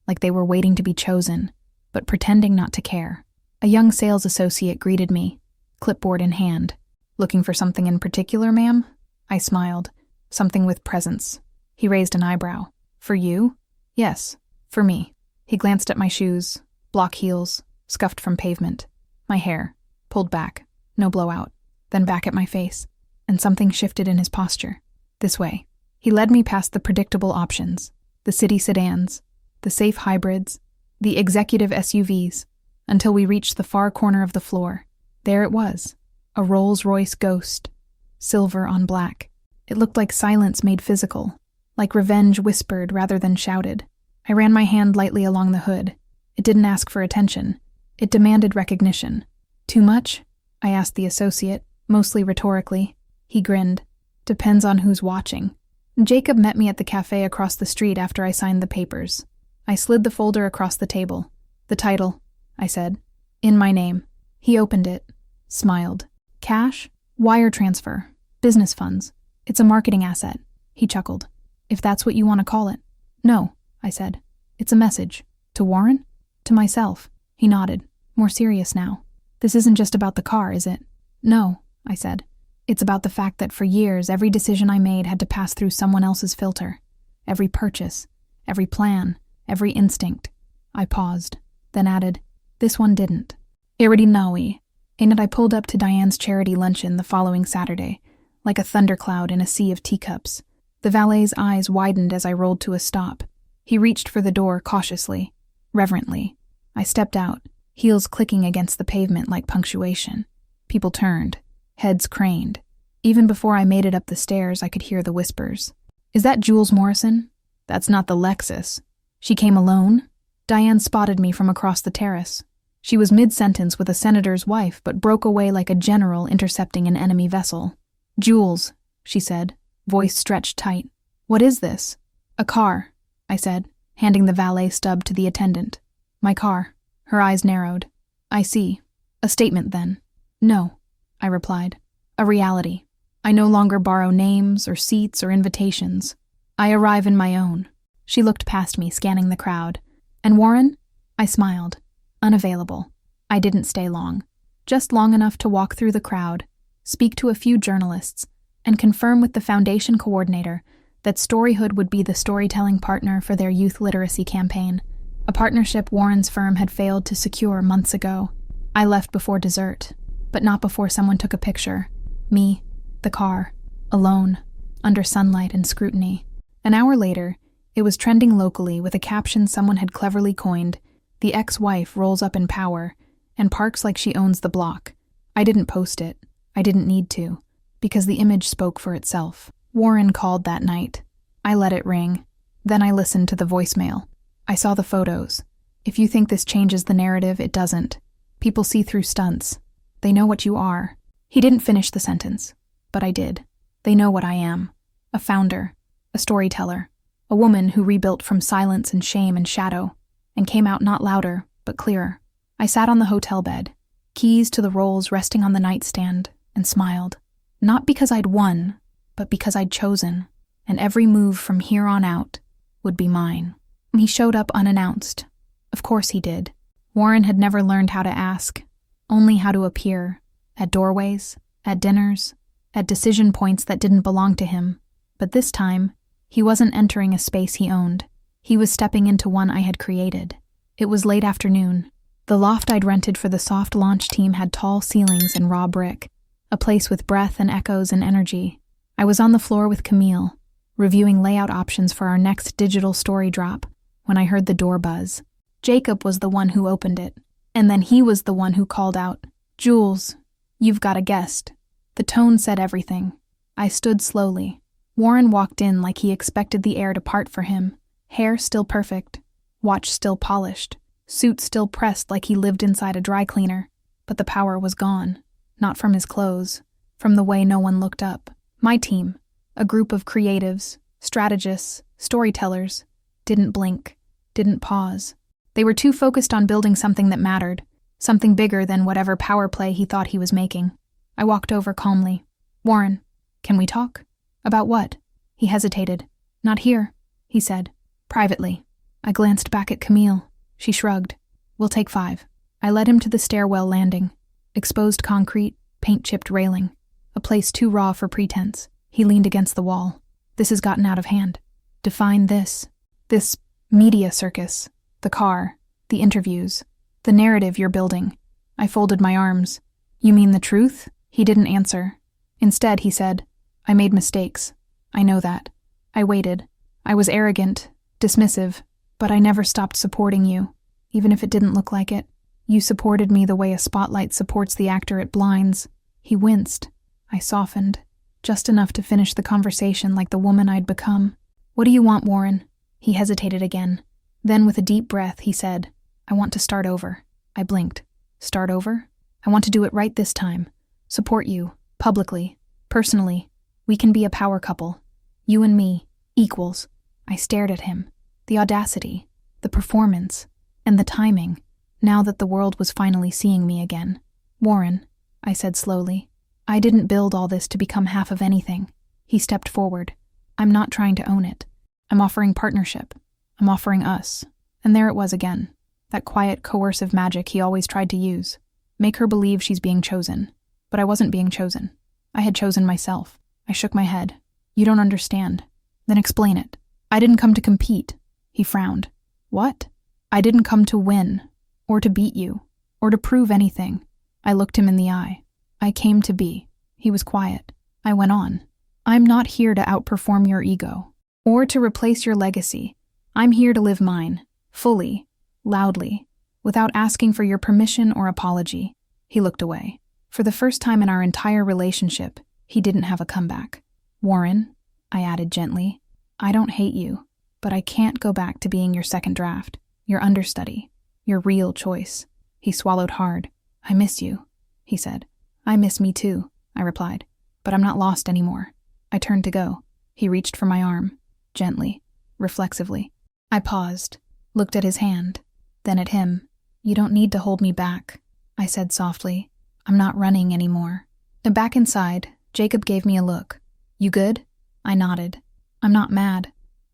like they were waiting to be chosen, but pretending not to care. A young sales associate greeted me, clipboard in hand. Looking for something in particular, ma'am? I smiled. Something with presence. He raised an eyebrow. For you? Yes, for me. He glanced at my shoes, block heels, scuffed from pavement. My hair, pulled back, no blowout. Then back at my face, and something shifted in his posture. This way. He led me past the predictable options, the city sedans, the safe hybrids, the executive SUVs, until we reached the far corner of the floor. There it was, a Rolls Royce Ghost, silver on black. It looked like silence made physical, like revenge whispered rather than shouted. I ran my hand lightly along the hood. It didn't ask for attention. It demanded recognition. Too much? I asked the associate, mostly rhetorically. He grinned. Depends on who's watching. Jacob met me at the cafe across the street after I signed the papers. I slid the folder across the table. The title, I said. In my name. He opened it, smiled. Cash? Wire transfer. Business funds. It's a marketing asset. He chuckled. If that's what you want to call it. No, I said. It's a message. To Warren? To myself. He nodded, more serious now. This isn't just about the car, is it? No, I said. It's about the fact that for years, every decision I made had to pass through someone else's filter. Every purchase, every plan, every instinct. I paused, then added, this one didn't. Iridinawi. And I pulled up to Diane's charity luncheon the following Saturday, like a thundercloud in a sea of teacups. The valet's eyes widened as I rolled to a stop. He reached for the door cautiously, reverently. I stepped out, heels clicking against the pavement like punctuation. People turned, heads craned. Even before I made it up the stairs, I could hear the whispers. Is that Jules Morrison? That's not the Lexus. She came alone? Diane spotted me from across the terrace. She was mid-sentence with a senator's wife, but broke away like a general intercepting an enemy vessel. Jules, she said, voice stretched tight. What is this? A car, I said, handing the valet stub to the attendant. My car. Her eyes narrowed. I see. A statement, then. No, I replied. A reality. I no longer borrow names or seats or invitations. I arrive in my own. She looked past me, scanning the crowd. And Warren? I smiled. Unavailable. I didn't stay long. Just long enough to walk through the crowd, speak to a few journalists, and confirm with the foundation coordinator that Storyhood would be the storytelling partner for their youth literacy campaign, a partnership Warren's firm had failed to secure months ago. I left before dessert, but not before someone took a picture. Me, the car, alone, under sunlight and scrutiny. An hour later, it was trending locally with a caption someone had cleverly coined, "The ex-wife rolls up in power and parks like she owns the block." I didn't post it. I didn't need to, because the image spoke for itself. Warren called that night. I let it ring. Then I listened to the voicemail. I saw the photos. If you think this changes the narrative, it doesn't. People see through stunts. They know what you are. He didn't finish the sentence, but I did. They know what I am. A founder, a storyteller, a woman who rebuilt from silence and shame and shadow, and came out not louder, but clearer. I sat on the hotel bed, keys to the rolls resting on the nightstand, and smiled. Not because I'd won, but because I'd chosen, and every move from here on out would be mine. He showed up unannounced. Of course he did. Warren had never learned how to ask, only how to appear, at doorways, at dinners, at decision points that didn't belong to him. But this time, he wasn't entering a space he owned. He was stepping into one I had created. It was late afternoon. The loft I'd rented for the soft launch team had tall ceilings and raw brick, a place with breath and echoes and energy. I was on the floor with Camille, reviewing layout options for our next digital story drop, when I heard the door buzz. Jacob was the one who opened it, and then he was the one who called out, "Jules, you've got a guest." The tone said everything. I stood slowly. Warren walked in like he expected the air to part for him, hair still perfect, watch still polished, suit still pressed like he lived inside a dry cleaner, but the power was gone, not from his clothes, from the way no one looked up. My team, a group of creatives, strategists, storytellers, didn't blink, didn't pause. They were too focused on building something that mattered, something bigger than whatever power play he thought he was making. I walked over calmly. "Warren, can we talk?" "About what?" He hesitated. "Not here," he said. "Privately." I glanced back at Camille. She shrugged. "We'll take 5. I led him to the stairwell landing. Exposed concrete, paint-chipped railing. A place too raw for pretense. He leaned against the wall. "This has gotten out of hand. Define this. This media circus. The car. The interviews. The narrative you're building." I folded my arms. "You mean the truth?" He didn't answer. Instead, he said, "I made mistakes. I know that. I waited. I was arrogant, dismissive, but I never stopped supporting you, even if it didn't look like it. You supported me the way a spotlight supports the actor it blinds." He winced. I softened, just enough to finish the conversation like the woman I'd become. "What do you want, Warren?" He hesitated again. Then, with a deep breath, he said, "I want to start over." I blinked. "Start over?" "I want to do it right this time. Support you, publicly, personally. We can be a power couple. You and me, equals." I stared at him. The audacity, the performance, and the timing, now that the world was finally seeing me again. "Warren," I said slowly, "I didn't build all this to become half of anything." He stepped forward. "I'm not trying to own it. I'm offering partnership. I'm offering us." And there it was again, that quiet, coercive magic he always tried to use. Make her believe she's being chosen. But I wasn't being chosen. I had chosen myself. I shook my head. "You don't understand." "Then explain it." "I didn't come to compete." He frowned. "What?" "I didn't come to win, or to beat you, or to prove anything." I looked him in the eye. "I came to be." He was quiet. I went on. "I'm not here to outperform your ego, or to replace your legacy. I'm here to live mine, fully, loudly, without asking for your permission or apology." He looked away. For the first time in our entire relationship, he didn't have a comeback. "Warren," I added gently, "I don't hate you, but I can't go back to being your second draft, your understudy, your real choice." He swallowed hard. "I miss you," he said. "I miss me too," I replied, "but I'm not lost anymore." I turned to go. He reached for my arm, gently, reflexively. I paused, looked at his hand, then at him. "You don't need to hold me back," I said softly. "I'm not running anymore." And back inside, Jacob gave me a look. "You good?" I nodded. "I'm not mad,"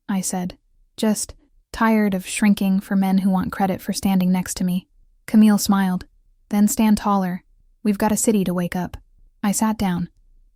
I said. "Just tired of shrinking for men who want credit for standing next to me." Camille smiled. "Then stand taller. We've got a city to wake up." I sat down,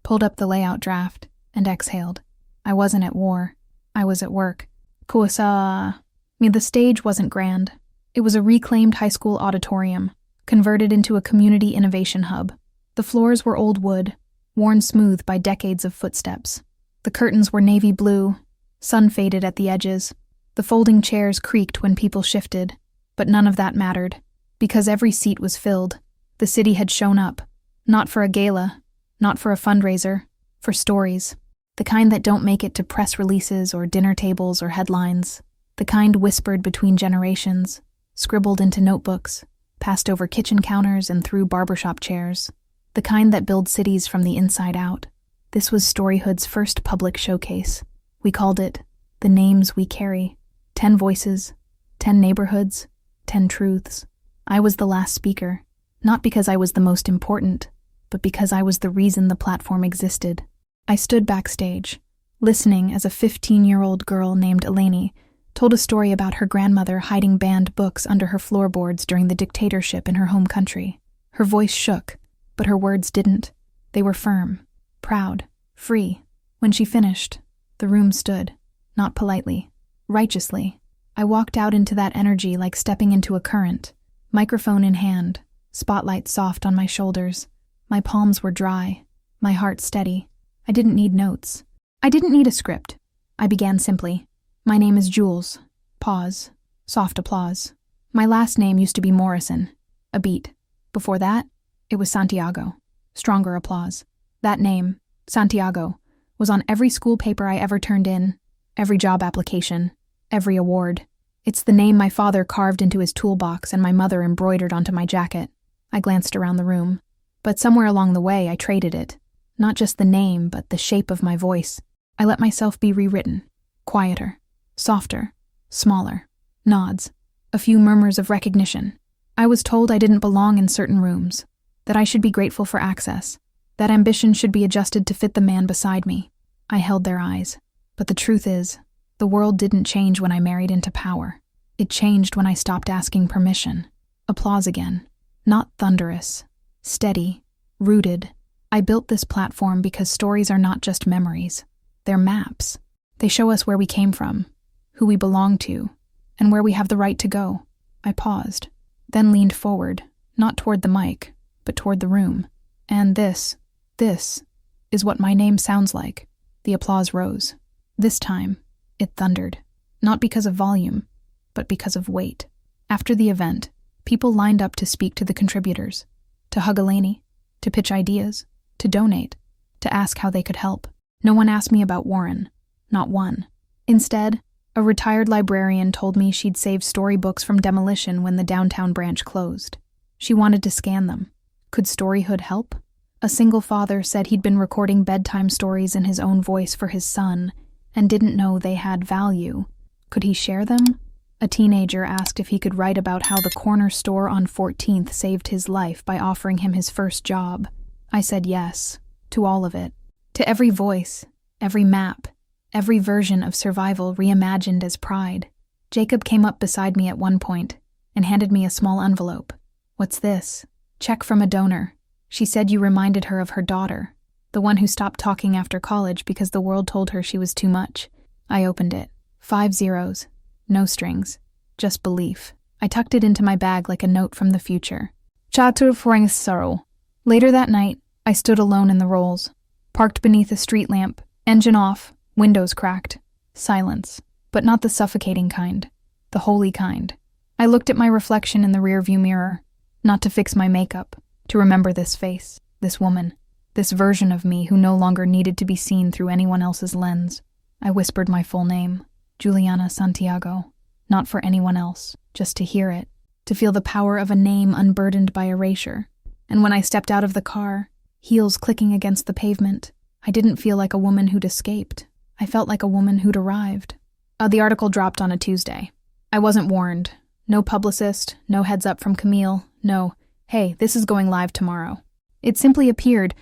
pulled up the layout draft, and exhaled. I wasn't at war. I was at work. The stage wasn't grand. It was a reclaimed high school auditorium, converted into a community innovation hub. The floors were old wood, worn smooth by decades of footsteps. The curtains were navy blue, sun-faded at the edges. The folding chairs creaked when people shifted, but none of that mattered, because every seat was filled. The city had shown up, not for a gala, not for a fundraiser, for stories. The kind that don't make it to press releases or dinner tables or headlines. The kind whispered between generations, scribbled into notebooks, passed over kitchen counters and through barbershop chairs. The kind that build cities from the inside out. This was Storyhood's first public showcase. We called it The Names We Carry. 10 voices, 10 neighborhoods, 10 truths. I was the last speaker, not because I was the most important, but because I was the reason the platform existed. I stood backstage, listening as a 15-year-old girl named Eleni told a story about her grandmother hiding banned books under her floorboards during the dictatorship in her home country. Her voice shook, but her words didn't. They were firm, proud, free. When she finished, the room stood, not politely, righteously. I walked out into that energy like stepping into a current. Microphone in hand, spotlight soft on my shoulders. My palms were dry, my heart steady. I didn't need notes. I didn't need a script. I began simply. My name is Jules. Pause. Soft applause. My last name used to be Morrison. A beat. Before that, it was Santiago. Stronger applause. That name, Santiago, was on every school paper I ever turned in, every job application, every award. It's the name my father carved into his toolbox and my mother embroidered onto my jacket. I glanced around the room. But somewhere along the way, I traded it. Not just the name, but the shape of my voice. I let myself be rewritten. Quieter. Softer. Smaller. Nods. A few murmurs of recognition. I was told I didn't belong in certain rooms. That I should be grateful for access. That ambition should be adjusted to fit the man beside me. I held their eyes. But the truth is, the world didn't change when I married into power. It changed when I stopped asking permission. Applause again. Not thunderous. Steady. Rooted. I built this platform because stories are not just memories. They're maps. They show us where we came from, who we belong to, and where we have the right to go. I paused, then leaned forward, not toward the mic, but toward the room. And this is what my name sounds like. The applause rose. This time, it thundered. Not because of volume, but because of weight. After the event, people lined up to speak to the contributors, to hug Eleni, to pitch ideas, to donate, to ask how they could help. No one asked me about Warren. Not one. Instead, a retired librarian told me she'd saved storybooks from demolition when the downtown branch closed. She wanted to scan them. Could Storyhood help? A single father said he'd been recording bedtime stories in his own voice for his son and didn't know they had value. Could he share them? A teenager asked if he could write about how the corner store on 14th saved his life by offering him his first job. I said yes, to all of it. To every voice, every map, every version of survival reimagined as pride. Jacob came up beside me at one point and handed me a small envelope. What's this? Check from a donor. She said you reminded her of her daughter, the one who stopped talking after college because the world told her she was too much. I opened it. 5 zeros. No strings. Just belief. I tucked it into my bag like a note from the future. Chatur sorrow. Later that night, I stood alone in the Rolls, parked beneath a street lamp, engine off, windows cracked. Silence. But not the suffocating kind. The holy kind. I looked at my reflection in the rearview mirror, not to fix my makeup, to remember this face, this woman, this version of me who no longer needed to be seen through anyone else's lens. I whispered my full name, Juliana Santiago, not for anyone else, just to hear it, to feel the power of a name unburdened by erasure. And when I stepped out of the car, heels clicking against the pavement, I didn't feel like a woman who'd escaped. I felt like a woman who'd arrived. The article dropped on a Tuesday. I wasn't warned. No publicist, no heads up from Camille, no, hey, this is going live tomorrow. It simply appeared,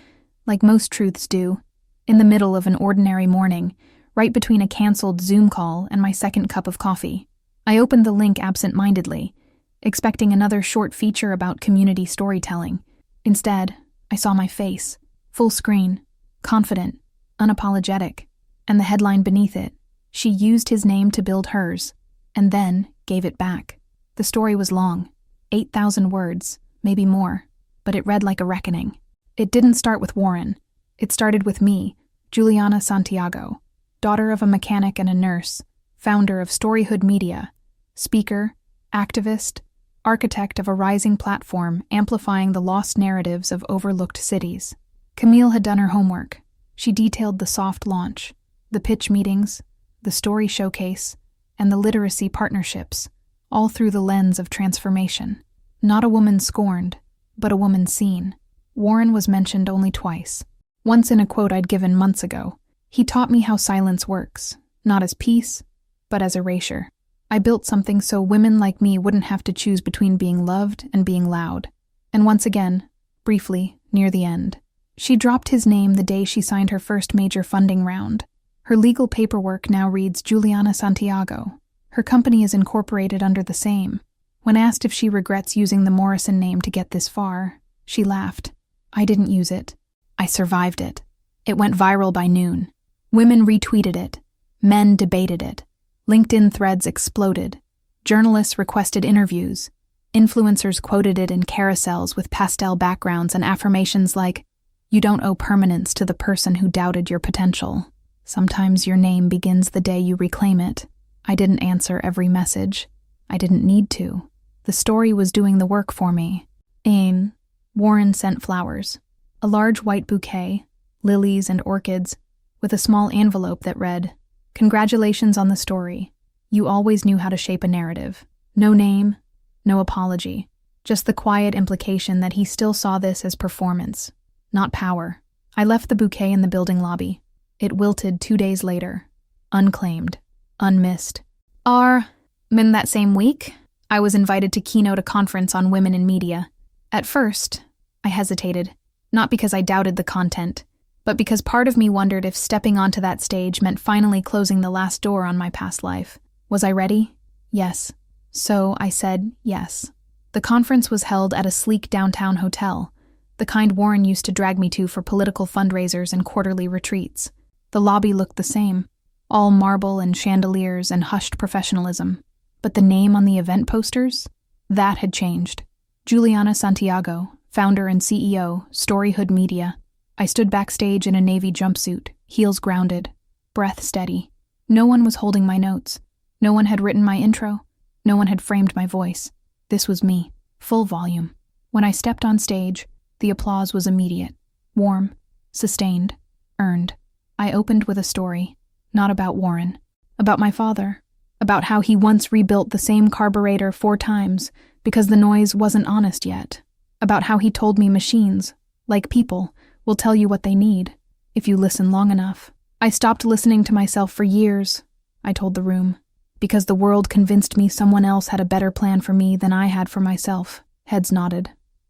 like most truths do, in the middle of an ordinary morning, right between a canceled Zoom call and my second cup of coffee. I opened the link absent-mindedly, expecting another short feature about community storytelling. Instead, I saw my face, full screen, confident, unapologetic, and the headline beneath it, she used his name to build hers, and then gave it back. The story was long, 8,000 words, maybe more, but it read like a reckoning. It didn't start with Warren. It started with me, Juliana Santiago, daughter of a mechanic and a nurse, founder of Storyhood Media, speaker, activist, architect of a rising platform amplifying the lost narratives of overlooked cities. Camille had done her homework. She detailed the soft launch, the pitch meetings, the story showcase, and the literacy partnerships, all through the lens of transformation. Not a woman scorned, but a woman seen. Warren was mentioned only twice. Once in a quote I'd given months ago. He taught me how silence works, not as peace, but as erasure. I built something so women like me wouldn't have to choose between being loved and being loud. And once again, briefly, near the end, she dropped his name the day she signed her first major funding round. Her legal paperwork now reads Juliana Santiago. Her company is incorporated under the same. When asked if she regrets using the Morrison name to get this far, she laughed. I didn't use it. I survived it. It went viral by noon. Women retweeted it. Men debated it. LinkedIn threads exploded. Journalists requested interviews. Influencers quoted it in carousels with pastel backgrounds and affirmations like, "You don't owe permanence to the person who doubted your potential. Sometimes your name begins the day you reclaim it." I didn't answer every message. I didn't need to. The story was doing the work for me. Warren sent flowers. A large white bouquet, lilies and orchids, with a small envelope that read, "Congratulations on the story. You always knew how to shape a narrative." No name, no apology. Just the quiet implication that he still saw this as performance, not power. I left the bouquet in the building lobby. It wilted 2 days later. Unclaimed. Unmissed. In that same week, I was invited to keynote a conference on women in media. At first, I hesitated, not because I doubted the content, but because part of me wondered if stepping onto that stage meant finally closing the last door on my past life. Was I ready? Yes. So I said yes. The conference was held at a sleek downtown hotel, the kind Warren used to drag me to for political fundraisers and quarterly retreats. The lobby looked the same, all marble and chandeliers and hushed professionalism. But the name on the event posters? That had changed. Juliana Santiago, founder and CEO, Storyhood Media. I stood backstage in a navy jumpsuit, heels grounded, breath steady. No one was holding my notes. No one had written my intro. No one had framed my voice. This was me, full volume. When I stepped on stage, the applause was immediate, warm, sustained, earned. I opened with a story, not about Warren, about my father, about how he once rebuilt the same carburetor 4 times because the noise wasn't honest yet, about how he told me machines, like people, will tell you what they need, if you listen long enough. I stopped listening to myself for years, I told the room, because the world convinced me someone else had a better plan for me than I had for myself. Heads nodded.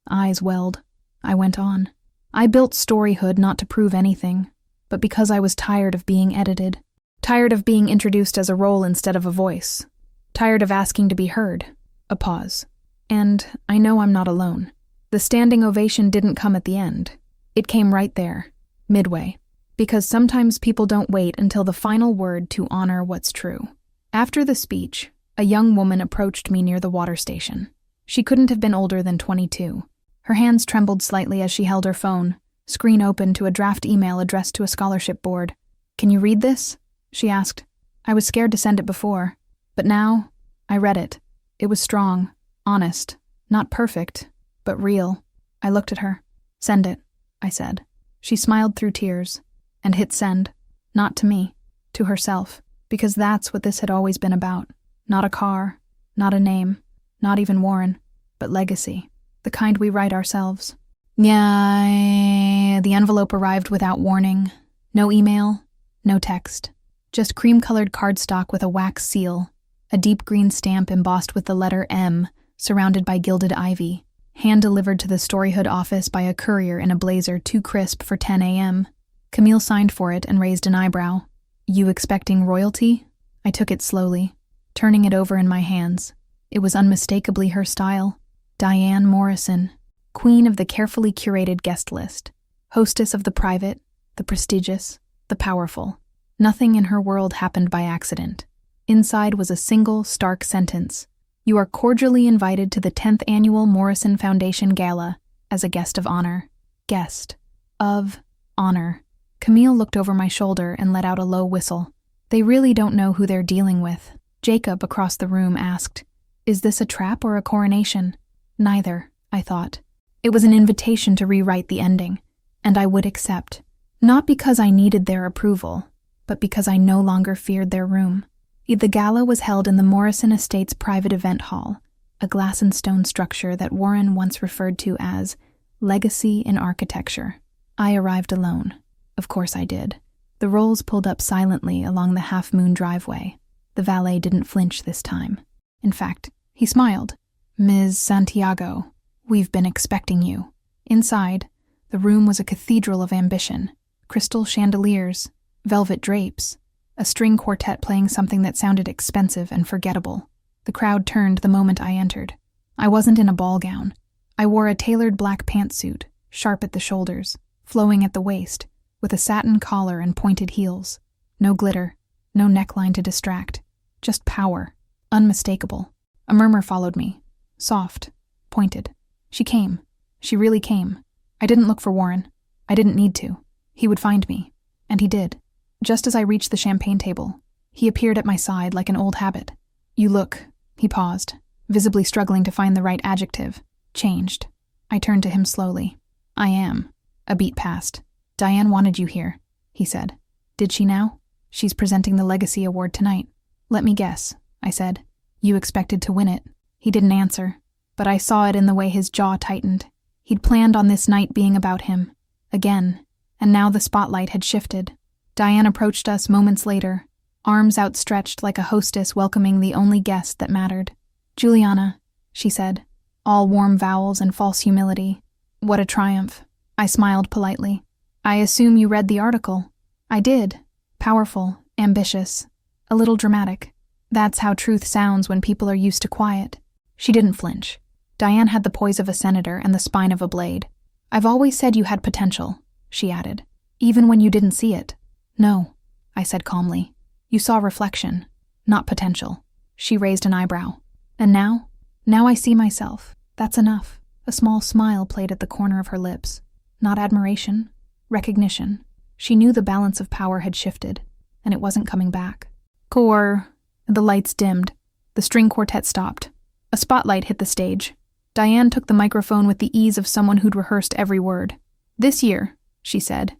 Eyes welled. I went on. I built Storyhood not to prove anything, but because I was tired of being edited, tired of being introduced as a role instead of a voice, tired of asking to be heard. A pause. And I know I'm not alone. The standing ovation didn't come at the end. It came right there, midway, because sometimes people don't wait until the final word to honor what's true. After the speech, a young woman approached me near the water station. She couldn't have been older than 22. Her hands trembled slightly as she held her phone, screen open to a draft email addressed to a scholarship board. "Can you read this?" she asked. I was scared to send it before, but now I read it. It was strong, honest, not perfect, but real. I looked at her. "Send it," I said. She smiled through tears and hit send, not to me, to herself, because that's what this had always been about. Not a car, not a name, not even Warren, but legacy, the kind we write ourselves. Yeah, the envelope arrived without warning. No email, no text. Just cream-colored cardstock with a wax seal, a deep green stamp embossed with the letter M, surrounded by gilded ivy, hand-delivered to the Storyhood office by a courier in a blazer too crisp for 10 a.m. Camille signed for it and raised an eyebrow. "You expecting royalty?" I took it slowly, turning it over in my hands. It was unmistakably her style. Diane Morrison, queen of the carefully curated guest list, hostess of the private, the prestigious, the powerful. Nothing in her world happened by accident. Inside was a single, stark sentence. "You are cordially invited to the 10th Annual Morrison Foundation Gala as a guest of honor." Guest of honor. Camille looked over my shoulder and let out a low whistle. They really don't know who they're dealing with. Jacob, across the room, asked, "Is this a trap or a coronation?" Neither, I thought. It was an invitation to rewrite the ending, and I would accept. Not because I needed their approval, but because I no longer feared their room. The gala was held in the Morrison Estate's private event hall, a glass and stone structure that Warren once referred to as legacy in architecture. I arrived alone. Of course I did. The Rolls pulled up silently along the half-moon driveway. The valet didn't flinch this time. In fact, he smiled. "Ms. Santiago, we've been expecting you." Inside, the room was a cathedral of ambition. Crystal chandeliers, velvet drapes, a string quartet playing something that sounded expensive and forgettable. The crowd turned the moment I entered. I wasn't in a ball gown. I wore a tailored black pantsuit, sharp at the shoulders, flowing at the waist, with a satin collar and pointed heels. No glitter, no neckline to distract. Just power, unmistakable. A murmur followed me, soft, pointed. She came. She really came. I didn't look for Warren. I didn't need to. He would find me. And he did. Just as I reached the champagne table, he appeared at my side like an old habit. You look, he paused, visibly struggling to find the right adjective. Changed. I turned to him slowly. I am. A beat passed. Diane wanted you here, he said. Did she now? She's presenting the Legacy Award tonight. Let me guess, I said. You expected to win it. He didn't answer, but I saw it in the way his jaw tightened. He'd planned on this night being about him. Again. And now the spotlight had shifted. Diane approached us moments later, arms outstretched like a hostess welcoming the only guest that mattered. Juliana, she said, all warm vowels and false humility. What a triumph. I smiled politely. I assume you read the article. I did. Powerful, ambitious, a little dramatic. That's how truth sounds when people are used to quiet. She didn't flinch. Diane had the poise of a senator and the spine of a blade. I've always said you had potential, she added, even when you didn't see it. No, I said calmly. You saw reflection, not potential. She raised an eyebrow. And now? Now I see myself. That's enough. A small smile played at the corner of her lips. Not admiration, recognition. She knew the balance of power had shifted, and it wasn't coming back. The lights dimmed. The string quartet stopped. A spotlight hit the stage. Diane took the microphone with the ease of someone who'd rehearsed every word. This year, she said,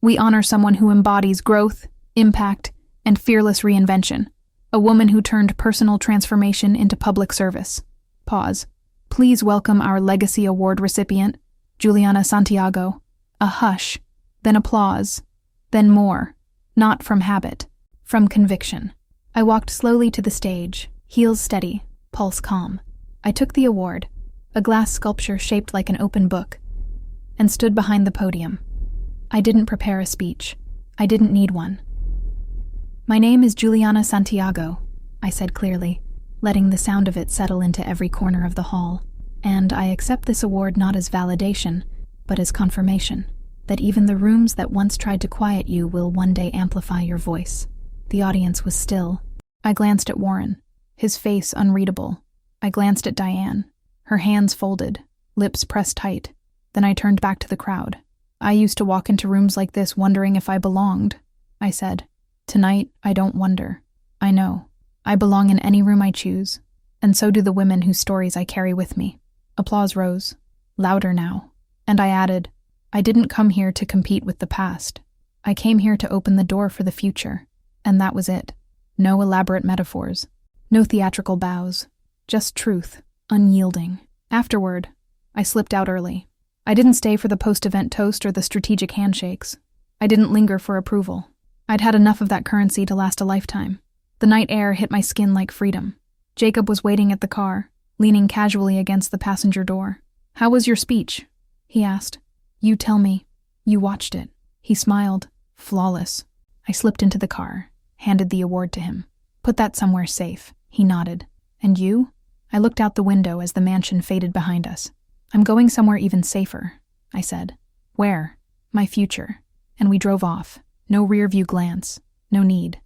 we honor someone who embodies growth, impact, and fearless reinvention. A woman who turned personal transformation into public service. Pause. Please welcome our Legacy Award recipient, Juliana Santiago. A hush, then applause, then more. Not from habit, from conviction. I walked slowly to the stage, heels steady, pulse calm. I took the award, a glass sculpture shaped like an open book, and stood behind the podium. I didn't prepare a speech. I didn't need one. My name is Juliana Santiago, I said clearly, letting the sound of it settle into every corner of the hall. And I accept this award not as validation, but as confirmation, that even the rooms that once tried to quiet you will one day amplify your voice. The audience was still. I glanced at Warren, his face unreadable. I glanced at Diane, her hands folded, lips pressed tight. Then I turned back to the crowd. I used to walk into rooms like this wondering if I belonged, I said. Tonight, I don't wonder. I know. I belong in any room I choose, and so do the women whose stories I carry with me. Applause rose, louder now, and I added, I didn't come here to compete with the past. I came here to open the door for the future, and that was it. No elaborate metaphors, no theatrical bows, just truth, unyielding. Afterward, I slipped out early. I didn't stay for the post-event toast or the strategic handshakes. I didn't linger for approval. I'd had enough of that currency to last a lifetime. The night air hit my skin like freedom. Jacob was waiting at the car, leaning casually against the passenger door. How was your speech? He asked. You tell me. You watched it. He smiled. Flawless. I slipped into the car, handed the award to him. Put that somewhere safe. He nodded. And you? I looked out the window as the mansion faded behind us. I'm going somewhere even safer, I said. Where? My future. And we drove off. No rear-view glance. No need.